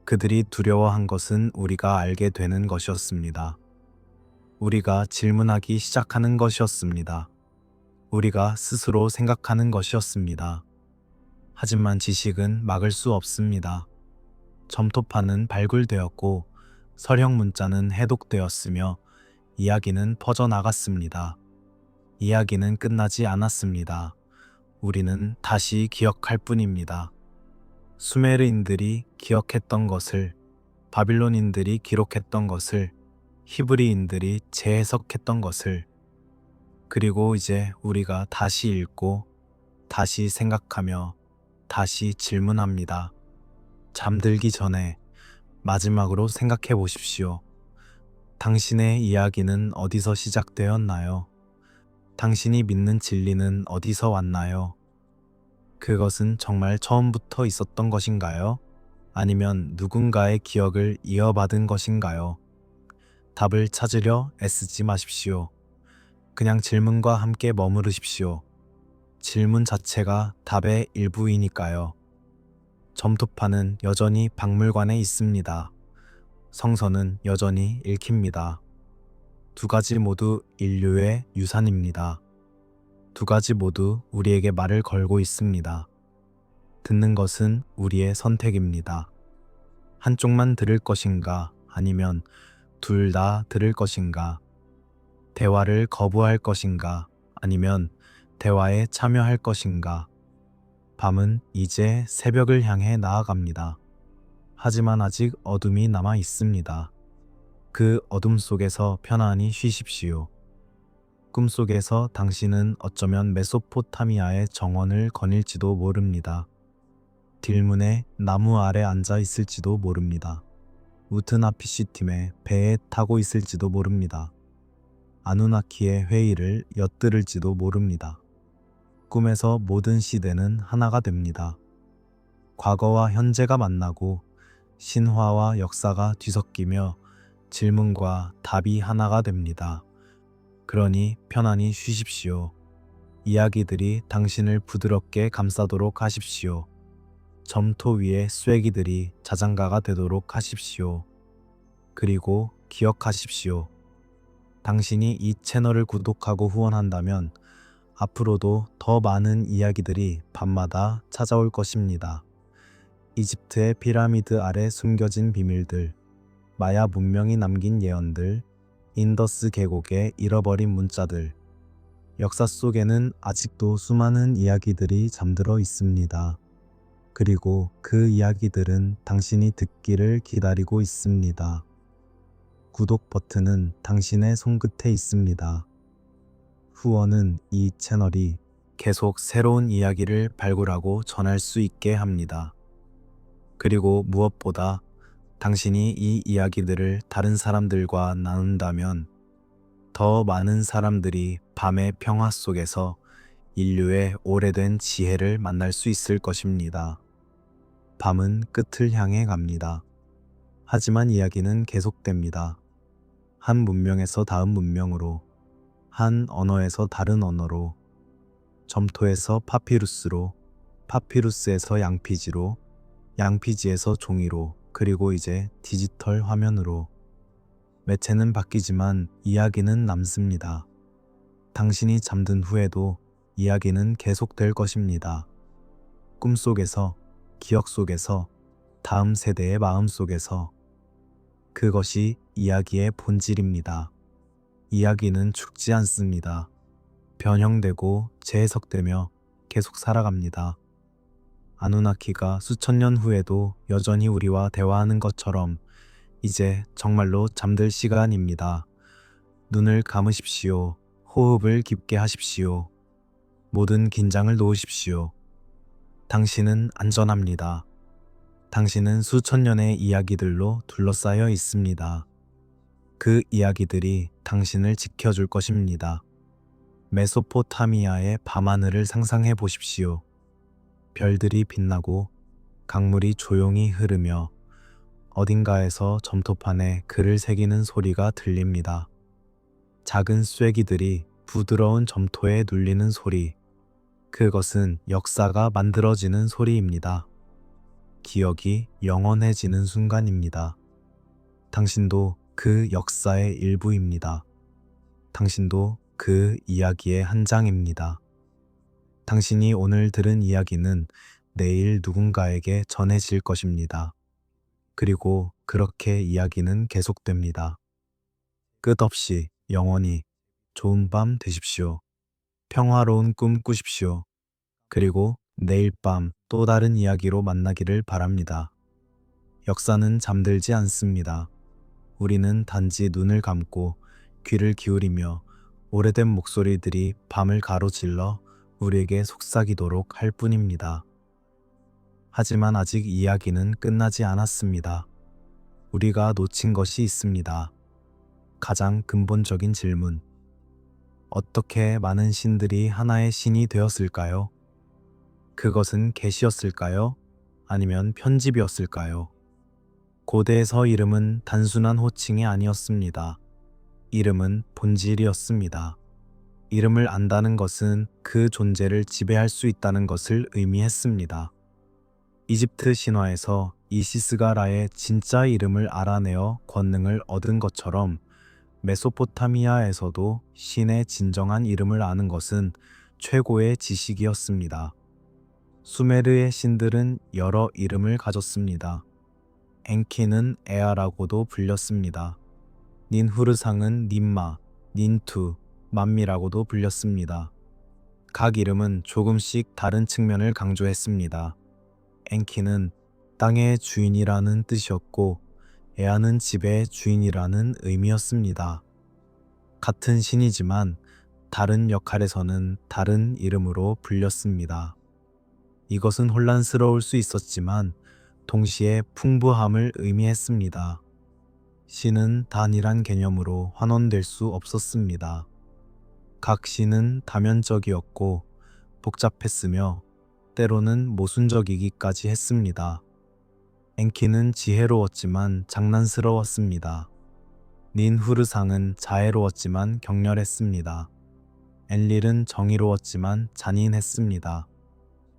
그들이 두려워한 것은 우리가 알게 되는 것이었습니다. 우리가 질문하기 시작하는 것이었습니다. 우리가 스스로 생각하는 것이었습니다. 하지만 지식은 막을 수 없습니다. 점토판은 발굴되었고 서령 문자는 해독되었으며 이야기는 퍼져나갔습니다. 이야기는 끝나지 않았습니다. 우리는 다시 기억할 뿐입니다. 수메르인들이 기억했던 것을, 바빌론인들이 기록했던 것을, 히브리인들이 재해석했던 것을, 그리고 이제 우리가 다시 읽고 다시 생각하며 다시 질문합니다. 잠들기 전에 마지막으로 생각해 보십시오. 당신의 이야기는 어디서 시작되었나요? 당신이 믿는 진리는 어디서 왔나요? 그것은 정말 처음부터 있었던 것인가요? 아니면 누군가의 기억을 이어받은 것인가요? 답을 찾으려 애쓰지 마십시오. 그냥 질문과 함께 머무르십시오. 질문 자체가 답의 일부이니까요. 점토판은 여전히 박물관에 있습니다. 성서는 여전히 읽힙니다. 두 가지 모두 인류의 유산입니다. 두 가지 모두 우리에게 말을 걸고 있습니다. 듣는 것은 우리의 선택입니다. 한쪽만 들을 것인가, 아니면 둘 다 들을 것인가? 대화를 거부할 것인가, 아니면 대화에 참여할 것인가? 밤은 이제 새벽을 향해 나아갑니다. 하지만 아직 어둠이 남아 있습니다. 그 어둠 속에서 편안히 쉬십시오. 꿈속에서 당신은 어쩌면 메소포타미아의 정원을 거닐지도 모릅니다. 딜문의 나무 아래 앉아 있을지도 모릅니다. 우트나피시 팀의 배에 타고 있을지도 모릅니다. 아누나키의 회의를 엿들을지도 모릅니다. 꿈에서 모든 시대는 하나가 됩니다. 과거와 현재가 만나고 신화와 역사가 뒤섞이며 질문과 답이 하나가 됩니다. 그러니 편안히 쉬십시오. 이야기들이 당신을 부드럽게 감싸도록 하십시오. 점토 위에 쐐기들이 자장가가 되도록 하십시오. 그리고 기억하십시오. 당신이 이 채널을 구독하고 후원한다면 앞으로도 더 많은 이야기들이 밤마다 찾아올 것입니다. 이집트의 피라미드 아래 숨겨진 비밀들, 마야 문명이 남긴 예언들, 인더스 계곡의 잃어버린 문자들, 역사 속에는 아직도 수많은 이야기들이 잠들어 있습니다. 그리고 그 이야기들은 당신이 듣기를 기다리고 있습니다. 구독 버튼은 당신의 손끝에 있습니다. 후원은 이 채널이 계속 새로운 이야기를 발굴하고 전할 수 있게 합니다. 그리고 무엇보다 당신이 이 이야기들을 다른 사람들과 나눈다면 더 많은 사람들이 밤의 평화 속에서 인류의 오래된 지혜를 만날 수 있을 것입니다. 밤은 끝을 향해 갑니다. 하지만 이야기는 계속됩니다. 한 문명에서 다음 문명으로, 한 언어에서 다른 언어로, 점토에서 파피루스로, 파피루스에서 양피지로, 양피지에서 종이로, 그리고 이제 디지털 화면으로. 매체는 바뀌지만 이야기는 남습니다. 당신이 잠든 후에도 이야기는 계속될 것입니다. 꿈속에서, 기억 속에서, 다음 세대의 마음 속에서. 그것이 이야기의 본질입니다. 이야기는 죽지 않습니다. 변형되고 재해석되며 계속 살아갑니다. 아누나키가 수천 년 후에도 여전히 우리와 대화하는 것처럼 이제 정말로 잠들 시간입니다. 눈을 감으십시오. 호흡을 깊게 하십시오. 모든 긴장을 놓으십시오. 당신은 안전합니다. 당신은 수천 년의 이야기들로 둘러싸여 있습니다. 그 이야기들이 당신을 지켜줄 것입니다. 메소포타미아의 밤하늘을 상상해 보십시오. 별들이 빛나고 강물이 조용히 흐르며 어딘가에서 점토판에 글을 새기는 소리가 들립니다. 작은 쐐기들이 부드러운 점토에 눌리는 소리. 그것은 역사가 만들어지는 소리입니다. 기억이 영원해지는 순간입니다. 당신도 그 역사의 일부입니다. 당신도 그 이야기의 한 장입니다. 당신이 오늘 들은 이야기는 내일 누군가에게 전해질 것입니다. 그리고 그렇게 이야기는 계속됩니다. 끝없이 영원히. 좋은 밤 되십시오. 평화로운 꿈 꾸십시오. 그리고 내일 밤 또 다른 이야기로 만나기를 바랍니다. 역사는 잠들지 않습니다. 우리는 단지 눈을 감고 귀를 기울이며 오래된 목소리들이 밤을 가로질러 우리에게 속삭이도록 할 뿐입니다. 하지만 아직 이야기는 끝나지 않았습니다. 우리가 놓친 것이 있습니다. 가장 근본적인 질문. 어떻게 많은 신들이 하나의 신이 되었을까요? 그것은 계시였을까요? 아니면 편집이었을까요? 고대에서 이름은 단순한 호칭이 아니었습니다. 이름은 본질이었습니다. 이름을 안다는 것은 그 존재를 지배할 수 있다는 것을 의미했습니다. 이집트 신화에서 이시스가 라의 진짜 이름을 알아내어 권능을 얻은 것처럼 메소포타미아에서도 신의 진정한 이름을 아는 것은 최고의 지식이었습니다. 수메르의 신들은 여러 이름을 가졌습니다. 엔키는 에아라고도 불렸습니다. 닌후르상은 닌마, 닌투, 만미라고도 불렸습니다. 각 이름은 조금씩 다른 측면을 강조했습니다. 엔키는 땅의 주인이라는 뜻이었고 에아는 집의 주인이라는 의미였습니다. 같은 신이지만 다른 역할에서는 다른 이름으로 불렸습니다. 이것은 혼란스러울 수 있었지만 동시에 풍부함을 의미했습니다. 신은 단일한 개념으로 환원될 수 없었습니다. 각 신은 다면적이었고 복잡했으며 때로는 모순적이기까지 했습니다. 엔키는 지혜로웠지만 장난스러웠습니다. 닌후르상은 자애로웠지만 격렬했습니다. 엔릴은 정의로웠지만 잔인했습니다.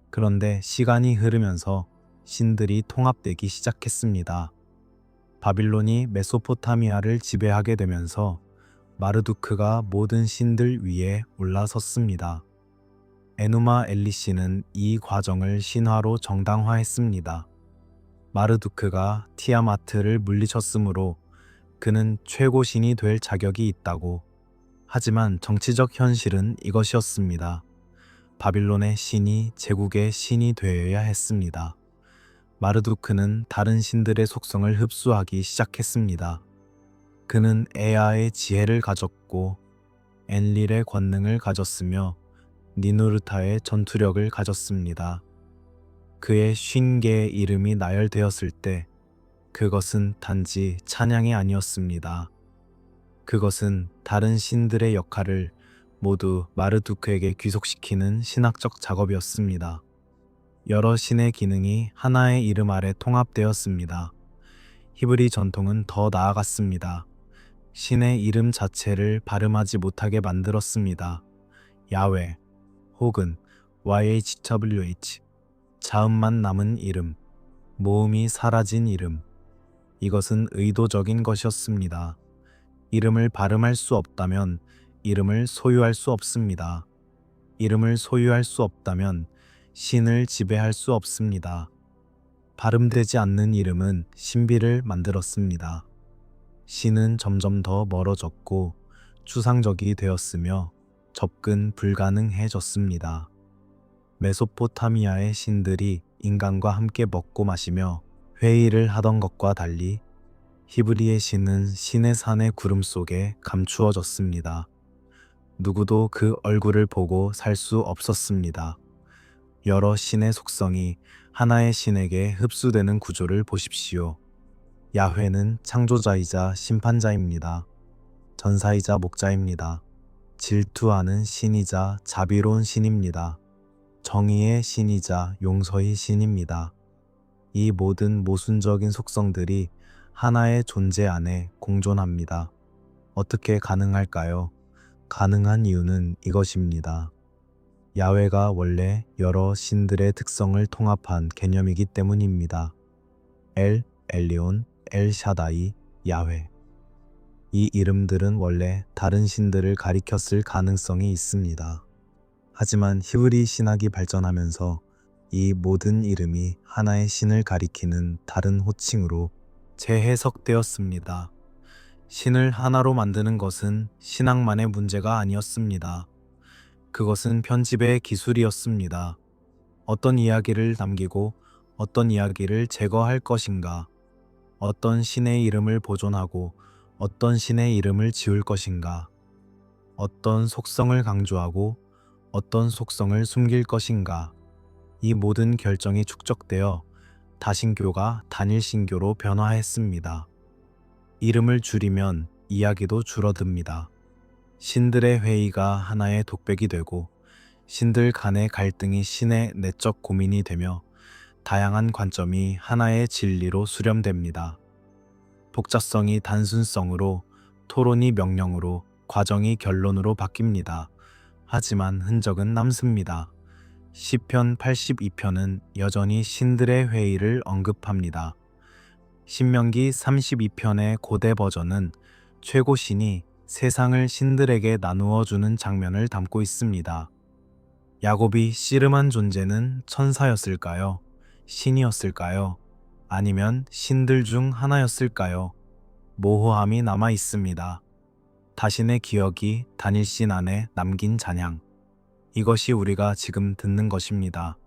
그런데 시간이 흐르면서 신들이 통합되기 시작했습니다. 바빌론이 메소포타미아를 지배하게 되면서 마르두크가 모든 신들 위에 올라섰습니다. 에누마 엘리시는 이 과정을 신화로 정당화했습니다. 마르두크가 티아마트를 물리쳤으므로 그는 최고 신이 될 자격이 있다고. 하지만 정치적 현실은 이것이었습니다. 바빌론의 신이 제국의 신이 되어야 했습니다. 마르두크는 다른 신들의 속성을 흡수하기 시작했습니다. 그는 에아의 지혜를 가졌고 엔릴의 권능을 가졌으며 니누르타의 전투력을 가졌습니다. 그의 50개의 이름이 나열되었을 때 그것은 단지 찬양이 아니었습니다. 그것은 다른 신들의 역할을 모두 마르두크에게 귀속시키는 신학적 작업이었습니다. 여러 신의 기능이 하나의 이름 아래 통합되었습니다. 히브리 전통은 더 나아갔습니다. 신의 이름 자체를 발음하지 못하게 만들었습니다. 야훼 혹은 YHWH, 자음만 남은 이름, 모음이 사라진 이름. 이것은 의도적인 것이었습니다. 이름을 발음할 수 없다면 이름을 소유할 수 없습니다. 이름을 소유할 수 없다면 신을 지배할 수 없습니다. 발음되지 않는 이름은 신비를 만들었습니다. 신은 점점 더 멀어졌고 추상적이 되었으며 접근 불가능해졌습니다. 메소포타미아의 신들이 인간과 함께 먹고 마시며 회의를 하던 것과 달리 히브리의 신은 신의 산의 구름 속에 감추어졌습니다. 누구도 그 얼굴을 보고 살 수 없었습니다. 여러 신의 속성이 하나의 신에게 흡수되는 구조를 보십시오. 야훼는 창조자이자 심판자입니다. 전사이자 목자입니다. 질투하는 신이자 자비로운 신입니다. 정의의 신이자 용서의 신입니다. 이 모든 모순적인 속성들이 하나의 존재 안에 공존합니다. 어떻게 가능할까요? 가능한 이유는 이것입니다. 야훼가 원래 여러 신들의 특성을 통합한 개념이기 때문입니다. 엘, 엘리온, 엘샤다이, 야훼. 이 이름들은 원래 다른 신들을 가리켰을 가능성이 있습니다. 하지만 히브리 신학이 발전하면서 이 모든 이름이 하나의 신을 가리키는 다른 호칭으로 재해석되었습니다. 신을 하나로 만드는 것은 신학만의 문제가 아니었습니다. 그것은 편집의 기술이었습니다. 어떤 이야기를 남기고 어떤 이야기를 제거할 것인가, 어떤 신의 이름을 보존하고 어떤 신의 이름을 지울 것인가, 어떤 속성을 강조하고 어떤 속성을 숨길 것인가. 이 모든 결정이 축적되어 다신교가 단일신교로 변화했습니다. 이름을 줄이면 이야기도 줄어듭니다. 신들의 회의가 하나의 독백이 되고 신들 간의 갈등이 신의 내적 고민이 되며 다양한 관점이 하나의 진리로 수렴됩니다. 복잡성이 단순성으로, 토론이 명령으로, 과정이 결론으로 바뀝니다. 하지만 흔적은 남습니다. 시편 82편은 여전히 신들의 회의를 언급합니다. 신명기 32편의 고대 버전은 최고 신이 세상을 신들에게 나누어 주는 장면을 담고 있습니다. 야곱이 씨름한 존재는 천사였을까요? 신이었을까요? 아니면 신들 중 하나였을까요? 모호함이 남아 있습니다. 자신의 기억이 단일신 안에 남긴 잔향. 이것이 우리가 지금 듣는 것입니다.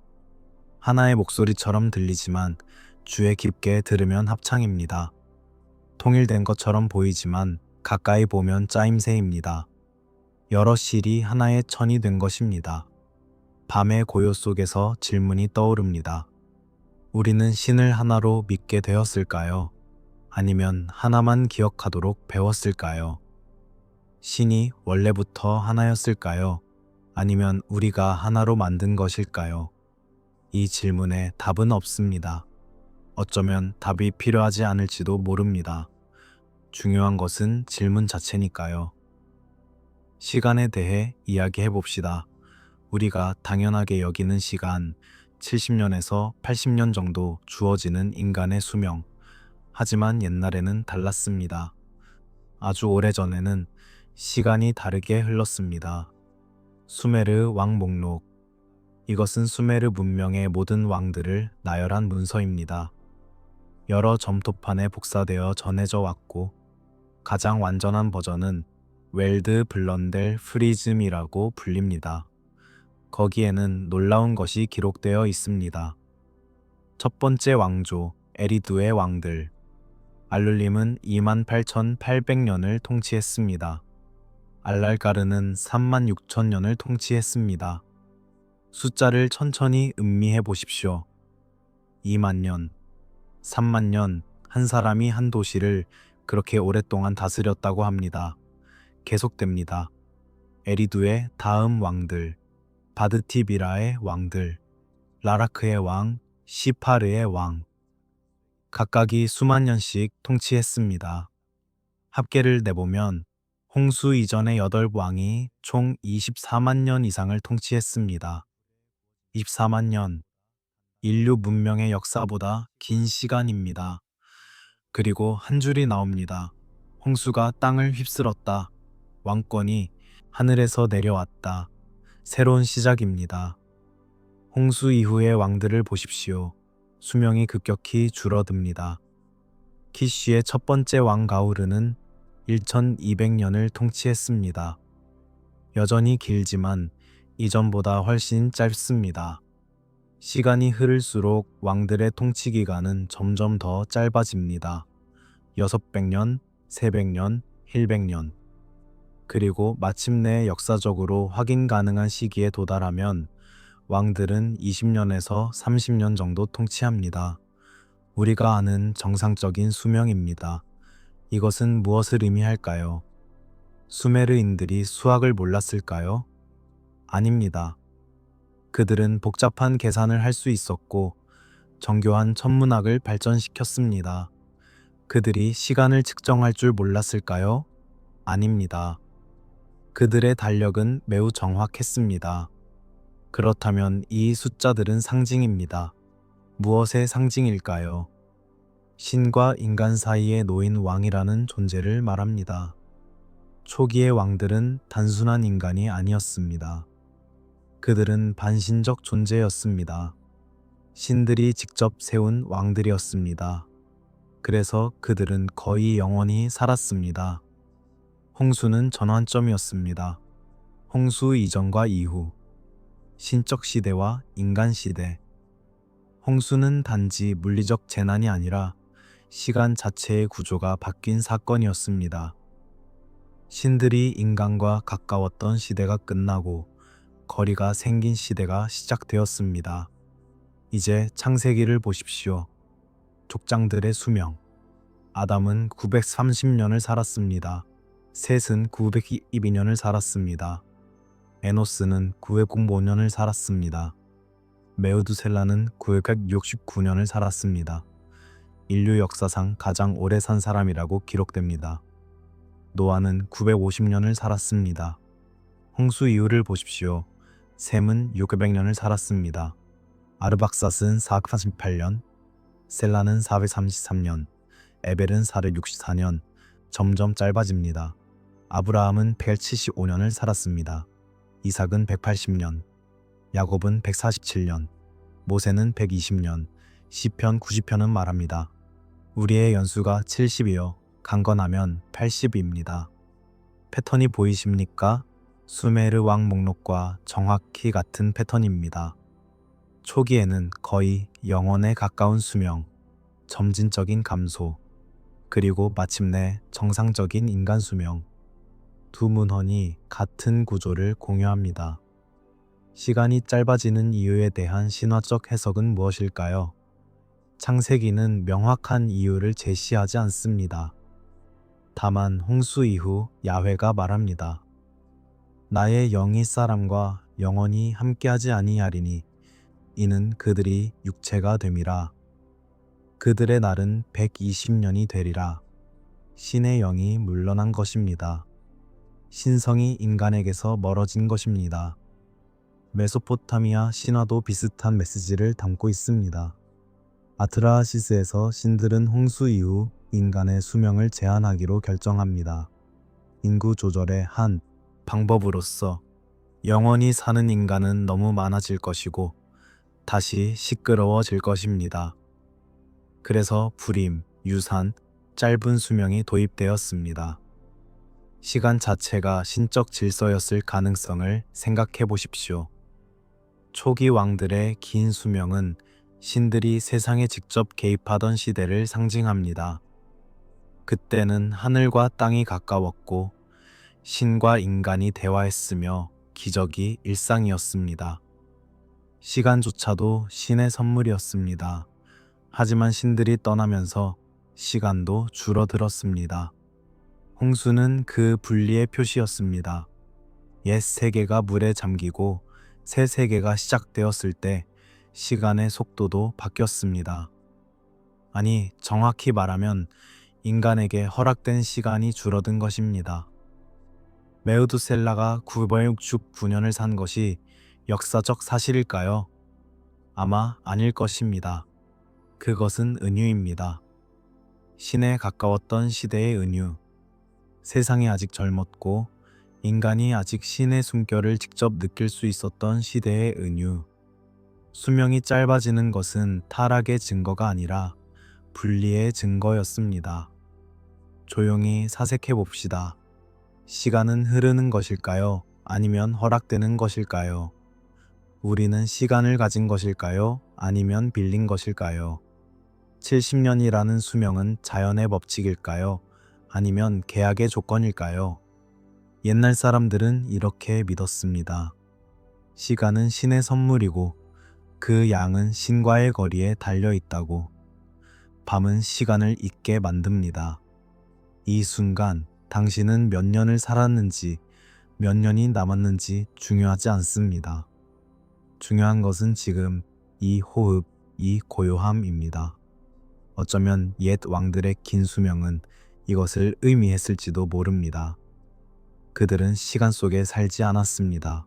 하나의 목소리처럼 들리지만 주에 깊게 들으면 합창입니다. 통일된 것처럼 보이지만 가까이 보면 짜임새입니다. 여러 실이 하나의 천이 된 것입니다. 밤의 고요 속에서 질문이 떠오릅니다. 우리는 신을 하나로 믿게 되었을까요? 아니면 하나만 기억하도록 배웠을까요? 신이 원래부터 하나였을까요? 아니면 우리가 하나로 만든 것일까요? 이 질문에 답은 없습니다. 어쩌면 답이 필요하지 않을지도 모릅니다. 중요한 것은 질문 자체니까요. 시간에 대해 이야기해 봅시다. 우리가 당연하게 여기는 시간, 70년에서 80년 정도 주어지는 인간의 수명. 하지만 옛날에는 달랐습니다. 아주 오래전에는 시간이 다르게 흘렀습니다. 수메르 왕 목록. 이것은 수메르 문명의 모든 왕들을 나열한 문서입니다. 여러 점토판에 복사되어 전해져 왔고, 가장 완전한 버전은 웰드 블런델 프리즘이라고 불립니다. 거기에는 놀라운 것이 기록되어 있습니다. 첫 번째 왕조 에리두의 왕들. 알룰림은 28,800년을 통치했습니다. 알랄가르는 36,000년을 통치했습니다. 숫자를 천천히 음미해 보십시오. 2만 년, 3만 년, 한 사람이 한 도시를 그렇게 오랫동안 다스렸다고 합니다. 계속됩니다. 에리두의 다음 왕들, 바드티비라의 왕들, 라라크의 왕, 시파르의 왕. 각각이 수만 년씩 통치했습니다. 합계를 내보면 홍수 이전의 8왕이 총 24만 년 이상을 통치했습니다. 24만 년, 인류 문명의 역사보다 긴 시간입니다. 그리고 한 줄이 나옵니다. 홍수가 땅을 휩쓸었다. 왕권이 하늘에서 내려왔다. 새로운 시작입니다. 홍수 이후의 왕들을 보십시오. 수명이 급격히 줄어듭니다. 키쉬의 첫 번째 왕 가우르는 1200년을 통치했습니다. 여전히 길지만 이전보다 훨씬 짧습니다. 시간이 흐를수록 왕들의 통치 기간은 점점 더 짧아집니다. 600년, 300년, 100년. 그리고 마침내 역사적으로 확인 가능한 시기에 도달하면 왕들은 20년에서 30년 정도 통치합니다. 우리가 아는 정상적인 수명입니다. 이것은 무엇을 의미할까요? 수메르인들이 수학을 몰랐을까요? 아닙니다. 그들은 복잡한 계산을 할 수 있었고 정교한 천문학을 발전시켰습니다. 그들이 시간을 측정할 줄 몰랐을까요? 아닙니다. 그들의 달력은 매우 정확했습니다. 그렇다면 이 숫자들은 상징입니다. 무엇의 상징일까요? 신과 인간 사이에 놓인 왕이라는 존재를 말합니다. 초기의 왕들은 단순한 인간이 아니었습니다. 그들은 반신적 존재였습니다. 신들이 직접 세운 왕들이었습니다. 그래서 그들은 거의 영원히 살았습니다. 홍수는 전환점이었습니다. 홍수 이전과 이후, 신적 시대와 인간 시대. 홍수는 단지 물리적 재난이 아니라 시간 자체의 구조가 바뀐 사건이었습니다. 신들이 인간과 가까웠던 시대가 끝나고 거리가 생긴 시대가 시작되었습니다. 이제 창세기를 보십시오. 족장들의 수명. 아담은 930년을 살았습니다. 셋은 922년을 살았습니다. 에노스는 905년을 살았습니다. 메우두셀라는 969년을 살았습니다. 인류 역사상 가장 오래 산 사람이라고 기록됩니다. 노아는 950년을 살았습니다. 홍수 이후를 보십시오. 셈은 600년을 살았습니다. 아르박삿은 448년, 셀라는 433년, 에벨은 464년, 점점 짧아집니다. 아브라함은 175년을 살았습니다. 이삭은 180년, 야곱은 147년, 모세는 120년, 시편 90편은 말합니다. 우리의 연수가 70이요, 강건하면 80입니다. 패턴이 보이십니까? 수메르 왕 목록과 정확히 같은 패턴입니다. 초기에는 거의 영원에 가까운 수명, 점진적인 감소, 그리고 마침내 정상적인 인간 수명. 두 문헌이 같은 구조를 공유합니다. 시간이 짧아지는 이유에 대한 신화적 해석은 무엇일까요? 창세기는 명확한 이유를 제시하지 않습니다. 다만 홍수 이후 야훼가 말합니다. 나의 영이 사람과 영원히 함께하지 아니하리니 이는 그들이 육체가 됨이라. 그들의 날은 120년이 되리라. 신의 영이 물러난 것입니다. 신성이 인간에게서 멀어진 것입니다. 메소포타미아 신화도 비슷한 메시지를 담고 있습니다. 아트라하시스에서 신들은 홍수 이후 인간의 수명을 제한하기로 결정합니다. 인구 조절의 한 방법으로서 영원히 사는 인간은 너무 많아질 것이고 다시 시끄러워질 것입니다. 그래서 불임, 유산, 짧은 수명이 도입되었습니다. 시간 자체가 신적 질서였을 가능성을 생각해 보십시오. 초기 왕들의 긴 수명은 신들이 세상에 직접 개입하던 시대를 상징합니다. 그때는 하늘과 땅이 가까웠고 신과 인간이 대화했으며 기적이 일상이었습니다. 시간조차도 신의 선물이었습니다. 하지만 신들이 떠나면서 시간도 줄어들었습니다. 홍수는 그 분리의 표시였습니다. 옛 세계가 물에 잠기고 새 세계가 시작되었을 때 시간의 속도도 바뀌었습니다. 아니, 정확히 말하면 인간에게 허락된 시간이 줄어든 것입니다. 메우두셀라가 969년을 산 것이 역사적 사실일까요? 아마 아닐 것입니다. 그것은 은유입니다. 신에 가까웠던 시대의 은유. 세상이 아직 젊었고 인간이 아직 신의 숨결을 직접 느낄 수 있었던 시대의 은유. 수명이 짧아지는 것은 타락의 증거가 아니라 분리의 증거였습니다. 조용히 사색해 봅시다. 시간은 흐르는 것일까요? 아니면 허락되는 것일까요? 우리는 시간을 가진 것일까요? 아니면 빌린 것일까요? 70년이라는 수명은 자연의 법칙일까요? 아니면 계약의 조건일까요? 옛날 사람들은 이렇게 믿었습니다. 시간은 신의 선물이고 그 양은 신과의 거리에 달려 있다고. 밤은 시간을 잊게 만듭니다. 이 순간 당신은 몇 년을 살았는지 몇 년이 남았는지 중요하지 않습니다. 중요한 것은 지금 이 호흡, 이 고요함입니다. 어쩌면 옛 왕들의 긴 수명은 이것을 의미했을지도 모릅니다. 그들은 시간 속에 살지 않았습니다.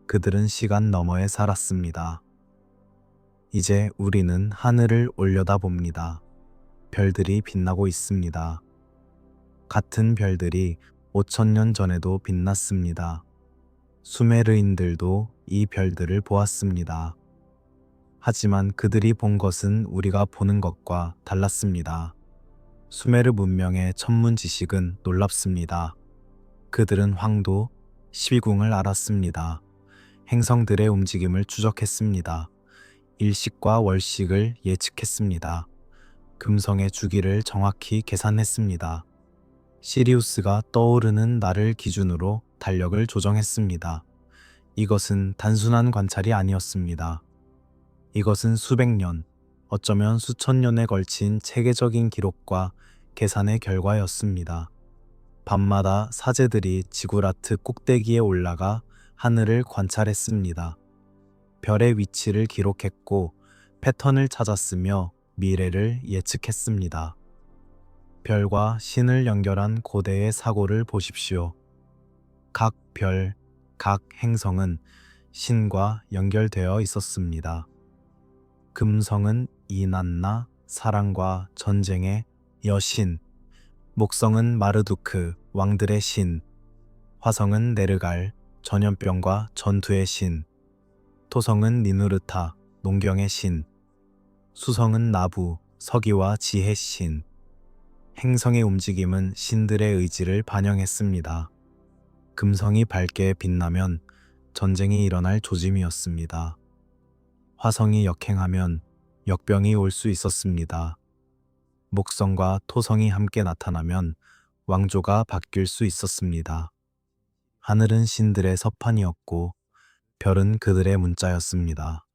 그들은 시간 너머에 살았습니다. 이제 우리는 하늘을 올려다봅니다. 별들이 빛나고 있습니다. 같은 별들이 5,000년 전에도 빛났습니다. 수메르인들도 이 별들을 보았습니다. 하지만 그들이 본 것은 우리가 보는 것과 달랐습니다. 수메르 문명의 천문 지식은 놀랍습니다. 그들은 황도, 12궁을 알았습니다. 행성들의 움직임을 추적했습니다. 일식과 월식을 예측했습니다. 금성의 주기를 정확히 계산했습니다. 시리우스가 떠오르는 날을 기준으로 달력을 조정했습니다. 이것은 단순한 관찰이 아니었습니다. 이것은 수백 년, 어쩌면 수천 년에 걸친 체계적인 기록과 계산의 결과였습니다. 밤마다 사제들이 지구라트 꼭대기에 올라가 하늘을 관찰했습니다. 별의 위치를 기록했고 패턴을 찾았으며 미래를 예측했습니다. 별과 신을 연결한 고대의 사고를 보십시오. 각 별, 각 행성은 신과 연결되어 있었습니다. 금성은 이난나, 사랑과 전쟁의 여신, 목성은 마르두크, 왕들의 신, 화성은 네르갈, 전염병과 전투의 신, 토성은 니누르타, 농경의 신, 수성은 나부, 서기와 지혜의 신. 행성의 움직임은 신들의 의지를 반영했습니다. 금성이 밝게 빛나면 전쟁이 일어날 조짐이었습니다. 화성이 역행하면 역병이 올 수 있었습니다. 목성과 토성이 함께 나타나면 왕조가 바뀔 수 있었습니다. 하늘은 신들의 서판이었고 별은 그들의 문자였습니다.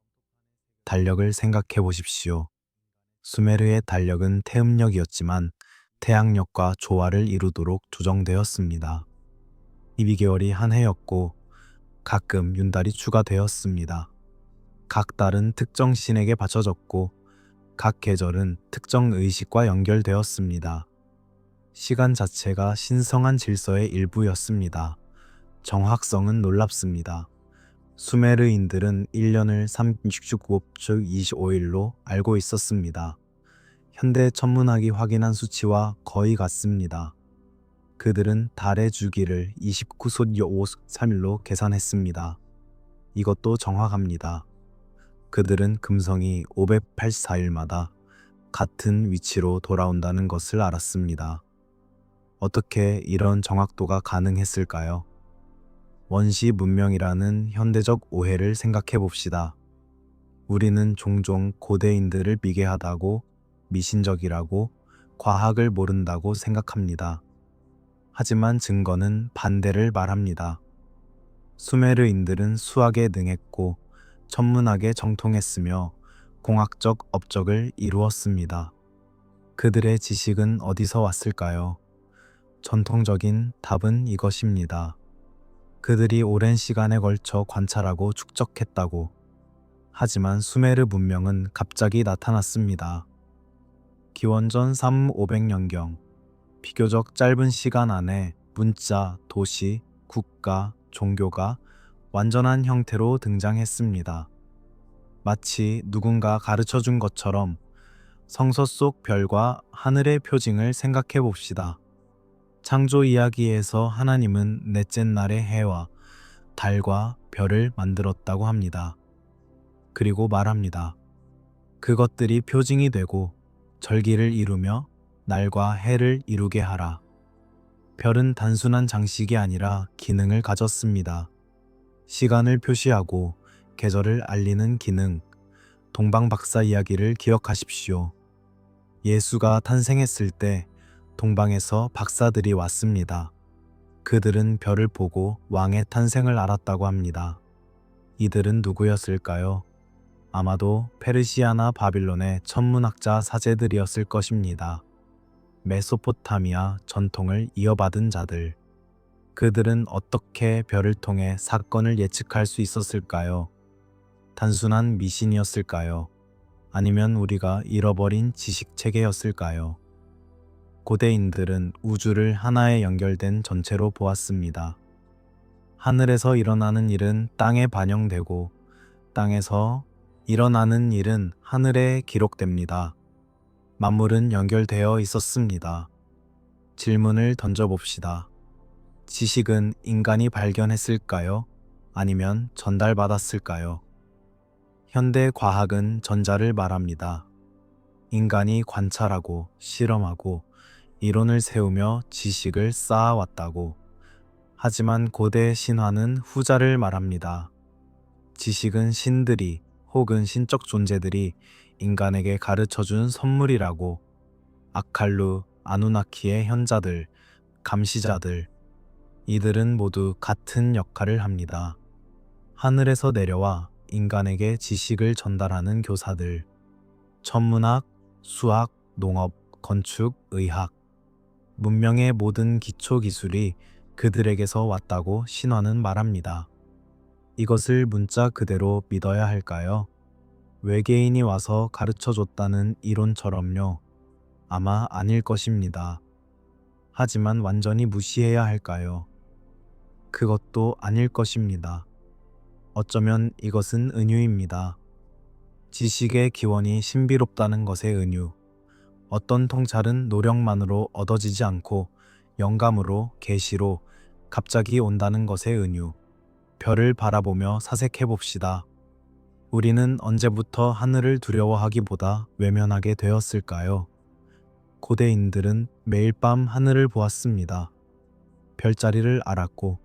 달력을 생각해 보십시오. 수메르의 달력은 태음력이었지만 태양력과 조화를 이루도록 조정되었습니다. 12개월이 한 해였고 가끔 윤달이 추가되었습니다. 각 달은 특정 신에게 바쳐졌고 각 계절은 특정 의식과 연결되었습니다. 시간 자체가 신성한 질서의 일부였습니다. 정확성은 놀랍습니다. 수메르인들은 1년을 365주 25일로 알고 있었습니다. 현대 천문학이 확인한 수치와 거의 같습니다. 그들은 달의 주기를 29소 53일로 계산했습니다. 이것도 정확합니다. 그들은 금성이 584일마다 같은 위치로 돌아온다는 것을 알았습니다. 어떻게 이런 정확도가 가능했을까요? 원시 문명이라는 현대적 오해를 생각해 봅시다. 우리는 종종 고대인들을 미개하다고, 미신적이라고, 과학을 모른다고 생각합니다. 하지만 증거는 반대를 말합니다. 수메르인들은 수학에 능했고 천문학에 정통했으며 공학적 업적을 이루었습니다. 그들의 지식은 어디서 왔을까요? 전통적인 답은 이것입니다. 그들이 오랜 시간에 걸쳐 관찰하고 축적했다고. 하지만 수메르 문명은 갑자기 나타났습니다. 기원전 3,500년경, 비교적 짧은 시간 안에 문자, 도시, 국가, 종교가 완전한 형태로 등장했습니다. 마치 누군가 가르쳐 준 것처럼 성서 속 별과 하늘의 표징을 생각해 봅시다. 창조 이야기에서 하나님은 넷째 날에 해와 달과 별을 만들었다고 합니다. 그리고 말합니다. 그것들이 표징이 되고 절기를 이루며 날과 해를 이루게 하라. 별은 단순한 장식이 아니라 기능을 가졌습니다. 시간을 표시하고 계절을 알리는 기능, 동방박사 이야기를 기억하십시오. 예수가 탄생했을 때 동방에서 박사들이 왔습니다. 그들은 별을 보고 왕의 탄생을 알았다고 합니다. 이들은 누구였을까요? 아마도 페르시아나 바빌론의 천문학자 사제들이었을 것입니다. 메소포타미아 전통을 이어받은 자들. 그들은 어떻게 별을 통해 사건을 예측할 수 있었을까요? 단순한 미신이었을까요? 아니면 우리가 잃어버린 지식 체계였을까요? 고대인들은 우주를 하나의 연결된 전체로 보았습니다. 하늘에서 일어나는 일은 땅에 반영되고 땅에서 일어나는 일은 하늘에 기록됩니다. 만물은 연결되어 있었습니다. 질문을 던져봅시다. 지식은 인간이 발견했을까요? 아니면 전달받았을까요? 현대 과학은 전자를 말합니다. 인간이 관찰하고 실험하고 이론을 세우며 지식을 쌓아왔다고. 하지만 고대 신화는 후자를 말합니다. 지식은 신들이 혹은 신적 존재들이 인간에게 가르쳐준 선물이라고. 아칼루, 아누나키의 현자들, 감시자들, 이들은 모두 같은 역할을 합니다. 하늘에서 내려와 인간에게 지식을 전달하는 교사들. 천문학, 수학, 농업, 건축, 의학. 문명의 모든 기초 기술이 그들에게서 왔다고 신화는 말합니다. 이것을 문자 그대로 믿어야 할까요? 외계인이 와서 가르쳐 줬다는 이론처럼요. 아마 아닐 것입니다. 하지만 완전히 무시해야 할까요? 그것도 아닐 것입니다. 어쩌면 이것은 은유입니다. 지식의 기원이 신비롭다는 것의 은유. 어떤 통찰은 노력만으로 얻어지지 않고 영감으로, 계시로 갑자기 온다는 것의 은유. 별을 바라보며 사색해 봅시다. 우리는 언제부터 하늘을 두려워하기보다 외면하게 되었을까요? 고대인들은 매일 밤 하늘을 보았습니다. 별자리를 알았고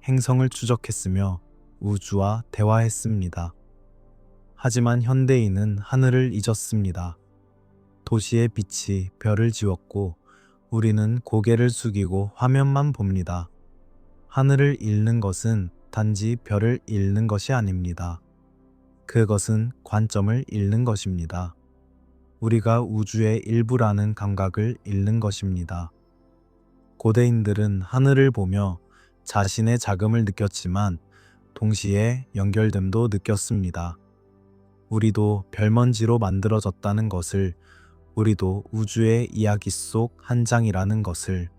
행성을 추적했으며 우주와 대화했습니다. 하지만 현대인은 하늘을 잊었습니다. 도시의 빛이 별을 지웠고 우리는 고개를 숙이고 화면만 봅니다. 하늘을 잃는 것은 단지 별을 잃는 것이 아닙니다. 그것은 관점을 잃는 것입니다. 우리가 우주의 일부라는 감각을 잃는 것입니다. 고대인들은 하늘을 보며 자신의 자금을 느꼈지만 동시에 연결됨도 느꼈습니다. 우리도 별먼지로 만들어졌다는 것을, 우리도 우주의 이야기 속 한 장이라는 것을.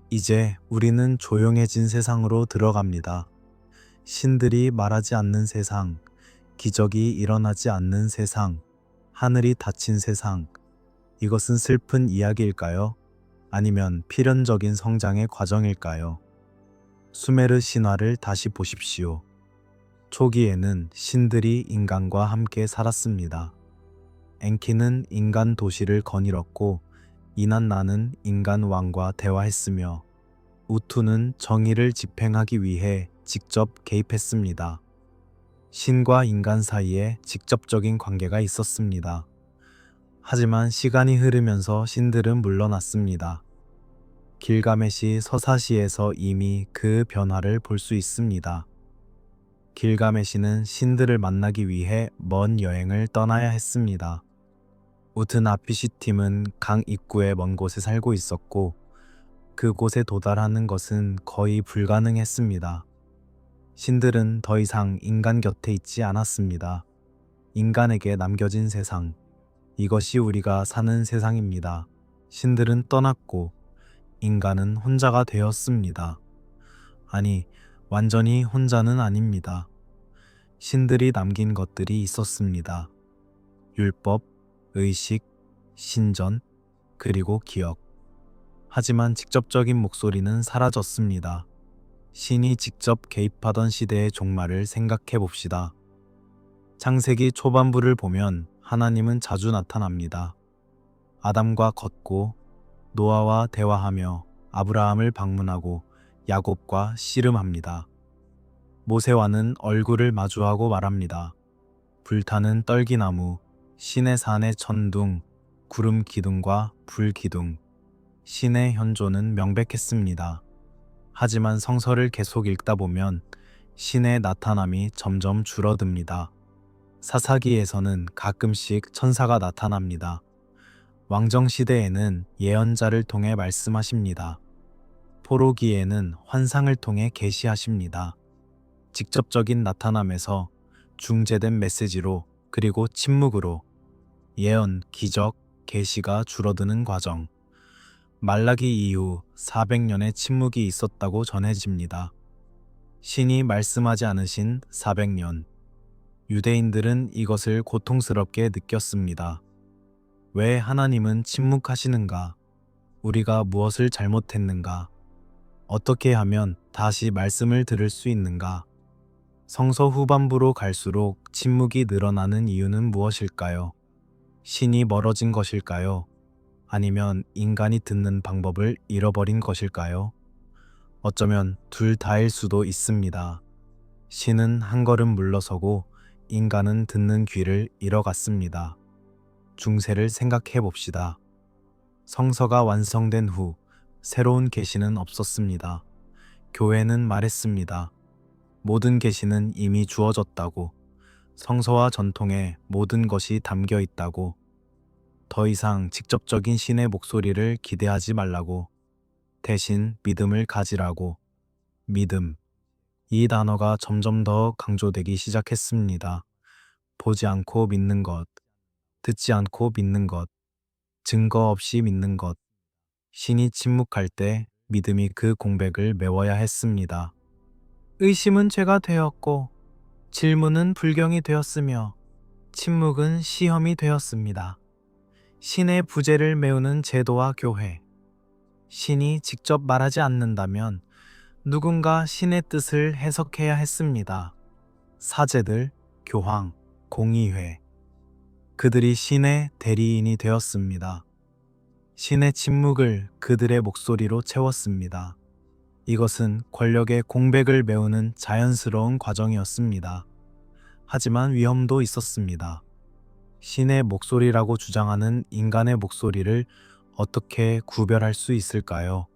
이제 우리는 조용해진 세상으로 들어갑니다. 신들이 말하지 않는 세상, 기적이 일어나지 않는 세상, 하늘이 닫힌 세상. 이것은 슬픈 이야기일까요? 아니면 필연적인 성장의 과정일까요? 수메르 신화를 다시 보십시오. 초기에는 신들이 인간과 함께 살았습니다. 엔키는 인간 도시를 거닐었고, 이난나는 인간 왕과 대화했으며, 우투는 정의를 집행하기 위해 직접 개입했습니다. 신과 인간 사이에 직접적인 관계가 있었습니다. 하지만 시간이 흐르면서 신들은 물러났습니다. 길가메시 서사시에서 이미 그 변화를 볼 수 있습니다. 길가메시는 신들을 만나기 위해 먼 여행을 떠나야 했습니다. 우트나피시팀은 강 입구의 먼 곳에 살고 있었고, 그곳에 도달하는 것은 거의 불가능했습니다. 신들은 더 이상 인간 곁에 있지 않았습니다. 인간에게 남겨진 세상, 이것이 우리가 사는 세상입니다. 신들은 떠났고 인간은 혼자가 되었습니다. 아니, 완전히 혼자는 아닙니다. 신들이 남긴 것들이 있었습니다. 율법, 의식, 신전, 그리고 기억. 하지만 직접적인 목소리는 사라졌습니다. 신이 직접 개입하던 시대의 종말을 생각해 봅시다. 창세기 초반부를 보면 하나님은 자주 나타납니다. 아담과 걷고, 노아와 대화하며 아브라함을 방문하고 야곱과 씨름합니다. 모세와는 얼굴을 마주하고 말합니다. 불타는 떨기나무, 신의 산의 천둥, 구름 기둥과 불 기둥. 신의 현존은 명백했습니다. 하지만 성서를 계속 읽다 보면 신의 나타남이 점점 줄어듭니다. 사사기에서는 가끔씩 천사가 나타납니다. 왕정시대에는 예언자를 통해 말씀하십니다. 포로기에는 환상을 통해 계시하십니다. 직접적인 나타남에서 중재된 메시지로, 그리고 침묵으로 예언, 기적, 계시가 줄어드는 과정. 말라기 이후 400년의 침묵이 있었다고 전해집니다. 신이 말씀하지 않으신 400년. 유대인들은 이것을 고통스럽게 느꼈습니다. 왜 하나님은 침묵하시는가? 우리가 무엇을 잘못했는가? 어떻게 하면 다시 말씀을 들을 수 있는가? 성서 후반부로 갈수록 침묵이 늘어나는 이유는 무엇일까요? 신이 멀어진 것일까요? 아니면 인간이 듣는 방법을 잃어버린 것일까요? 어쩌면 둘 다일 수도 있습니다. 신은 한 걸음 물러서고 인간은 듣는 귀를 잃어갔습니다. 중세를 생각해 봅시다. 성서가 완성된 후 새로운 계시는 없었습니다. 교회는 말했습니다. 모든 계시는 이미 주어졌다고, 성서와 전통에 모든 것이 담겨 있다고, 더 이상 직접적인 신의 목소리를 기대하지 말라고, 대신 믿음을 가지라고. 믿음. 이 단어가 점점 더 강조되기 시작했습니다. 보지 않고 믿는 것, 듣지 않고 믿는 것, 증거 없이 믿는 것. 신이 침묵할 때 믿음이 그 공백을 메워야 했습니다. 의심은 죄가 되었고, 질문은 불경이 되었으며, 침묵은 시험이 되었습니다. 신의 부재를 메우는 제도와 교회. 신이 직접 말하지 않는다면 누군가 신의 뜻을 해석해야 했습니다. 사제들, 교황, 공의회. 그들이 신의 대리인이 되었습니다. 신의 침묵을 그들의 목소리로 채웠습니다. 이것은 권력의 공백을 메우는 자연스러운 과정이었습니다. 하지만 위험도 있었습니다. 신의 목소리라고 주장하는 인간의 목소리를 어떻게 구별할 수 있을까요?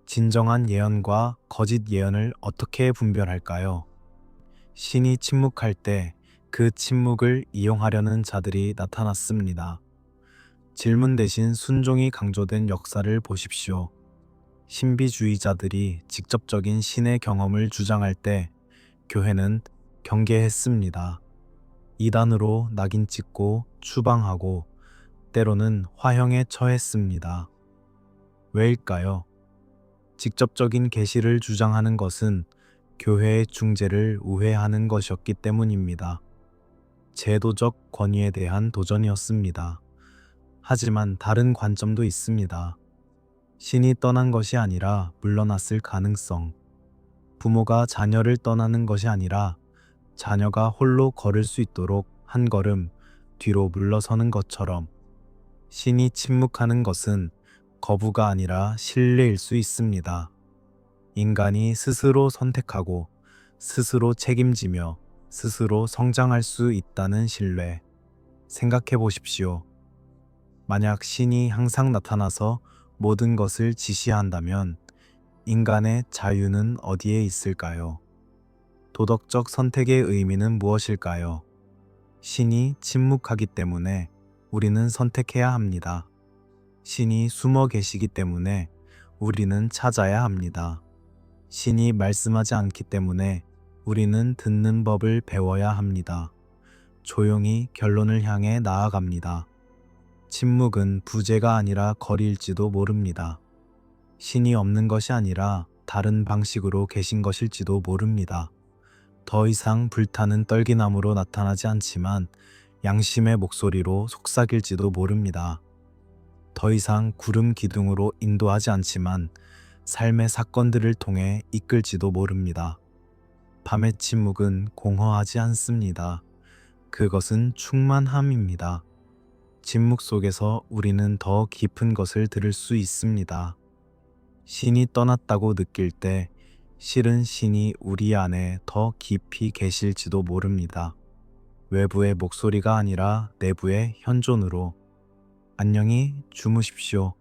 진정한 예언과 거짓 예언을 어떻게 분별할까요? 신이 침묵할 때 그 침묵을 이용하려는 자들이 나타났습니다. 질문 대신 순종이 강조된 역사를 보십시오. 신비주의자들이 직접적인 신의 경험을 주장할 때 교회는 경계했습니다. 이단으로 낙인 찍고 추방하고 때로는 화형에 처했습니다. 왜일까요? 직접적인 계시를 주장하는 것은 교회의 중재를 우회하는 것이었기 때문입니다. 제도적 권위에 대한 도전이었습니다. 하지만 다른 관점도 있습니다. 신이 떠난 것이 아니라 물러났을 가능성. 부모가 자녀를 떠나는 것이 아니라 자녀가 홀로 걸을 수 있도록 한 걸음 뒤로 물러서는 것처럼 신이 침묵하는 것은 거부가 아니라 신뢰일 수 있습니다. 인간이 스스로 선택하고 스스로 책임지며 스스로 성장할 수 있다는 신뢰. 생각해 보십시오. 만약 신이 항상 나타나서 모든 것을 지시한다면 인간의 자유는 어디에 있을까요? 도덕적 선택의 의미는 무엇일까요? 신이 침묵하기 때문에 우리는 선택해야 합니다. 신이 숨어 계시기 때문에 우리는 찾아야 합니다. 신이 말씀하지 않기 때문에 우리는 듣는 법을 배워야 합니다. 조용히 결론을 향해 나아갑니다. 침묵은 부재가 아니라 거리일지도 모릅니다. 신이 없는 것이 아니라 다른 방식으로 계신 것일지도 모릅니다. 더 이상 불타는 떨기나무로 나타나지 않지만 양심의 목소리로 속삭일지도 모릅니다. 더 이상 구름 기둥으로 인도하지 않지만 삶의 사건들을 통해 이끌지도 모릅니다. 밤의 침묵은 공허하지 않습니다. 그것은 충만함입니다. 침묵 속에서 우리는 더 깊은 것을 들을 수 있습니다. 신이 떠났다고 느낄 때 실은 신이 우리 안에 더 깊이 계실지도 모릅니다. 외부의 목소리가 아니라 내부의 현존으로. 안녕히 주무십시오.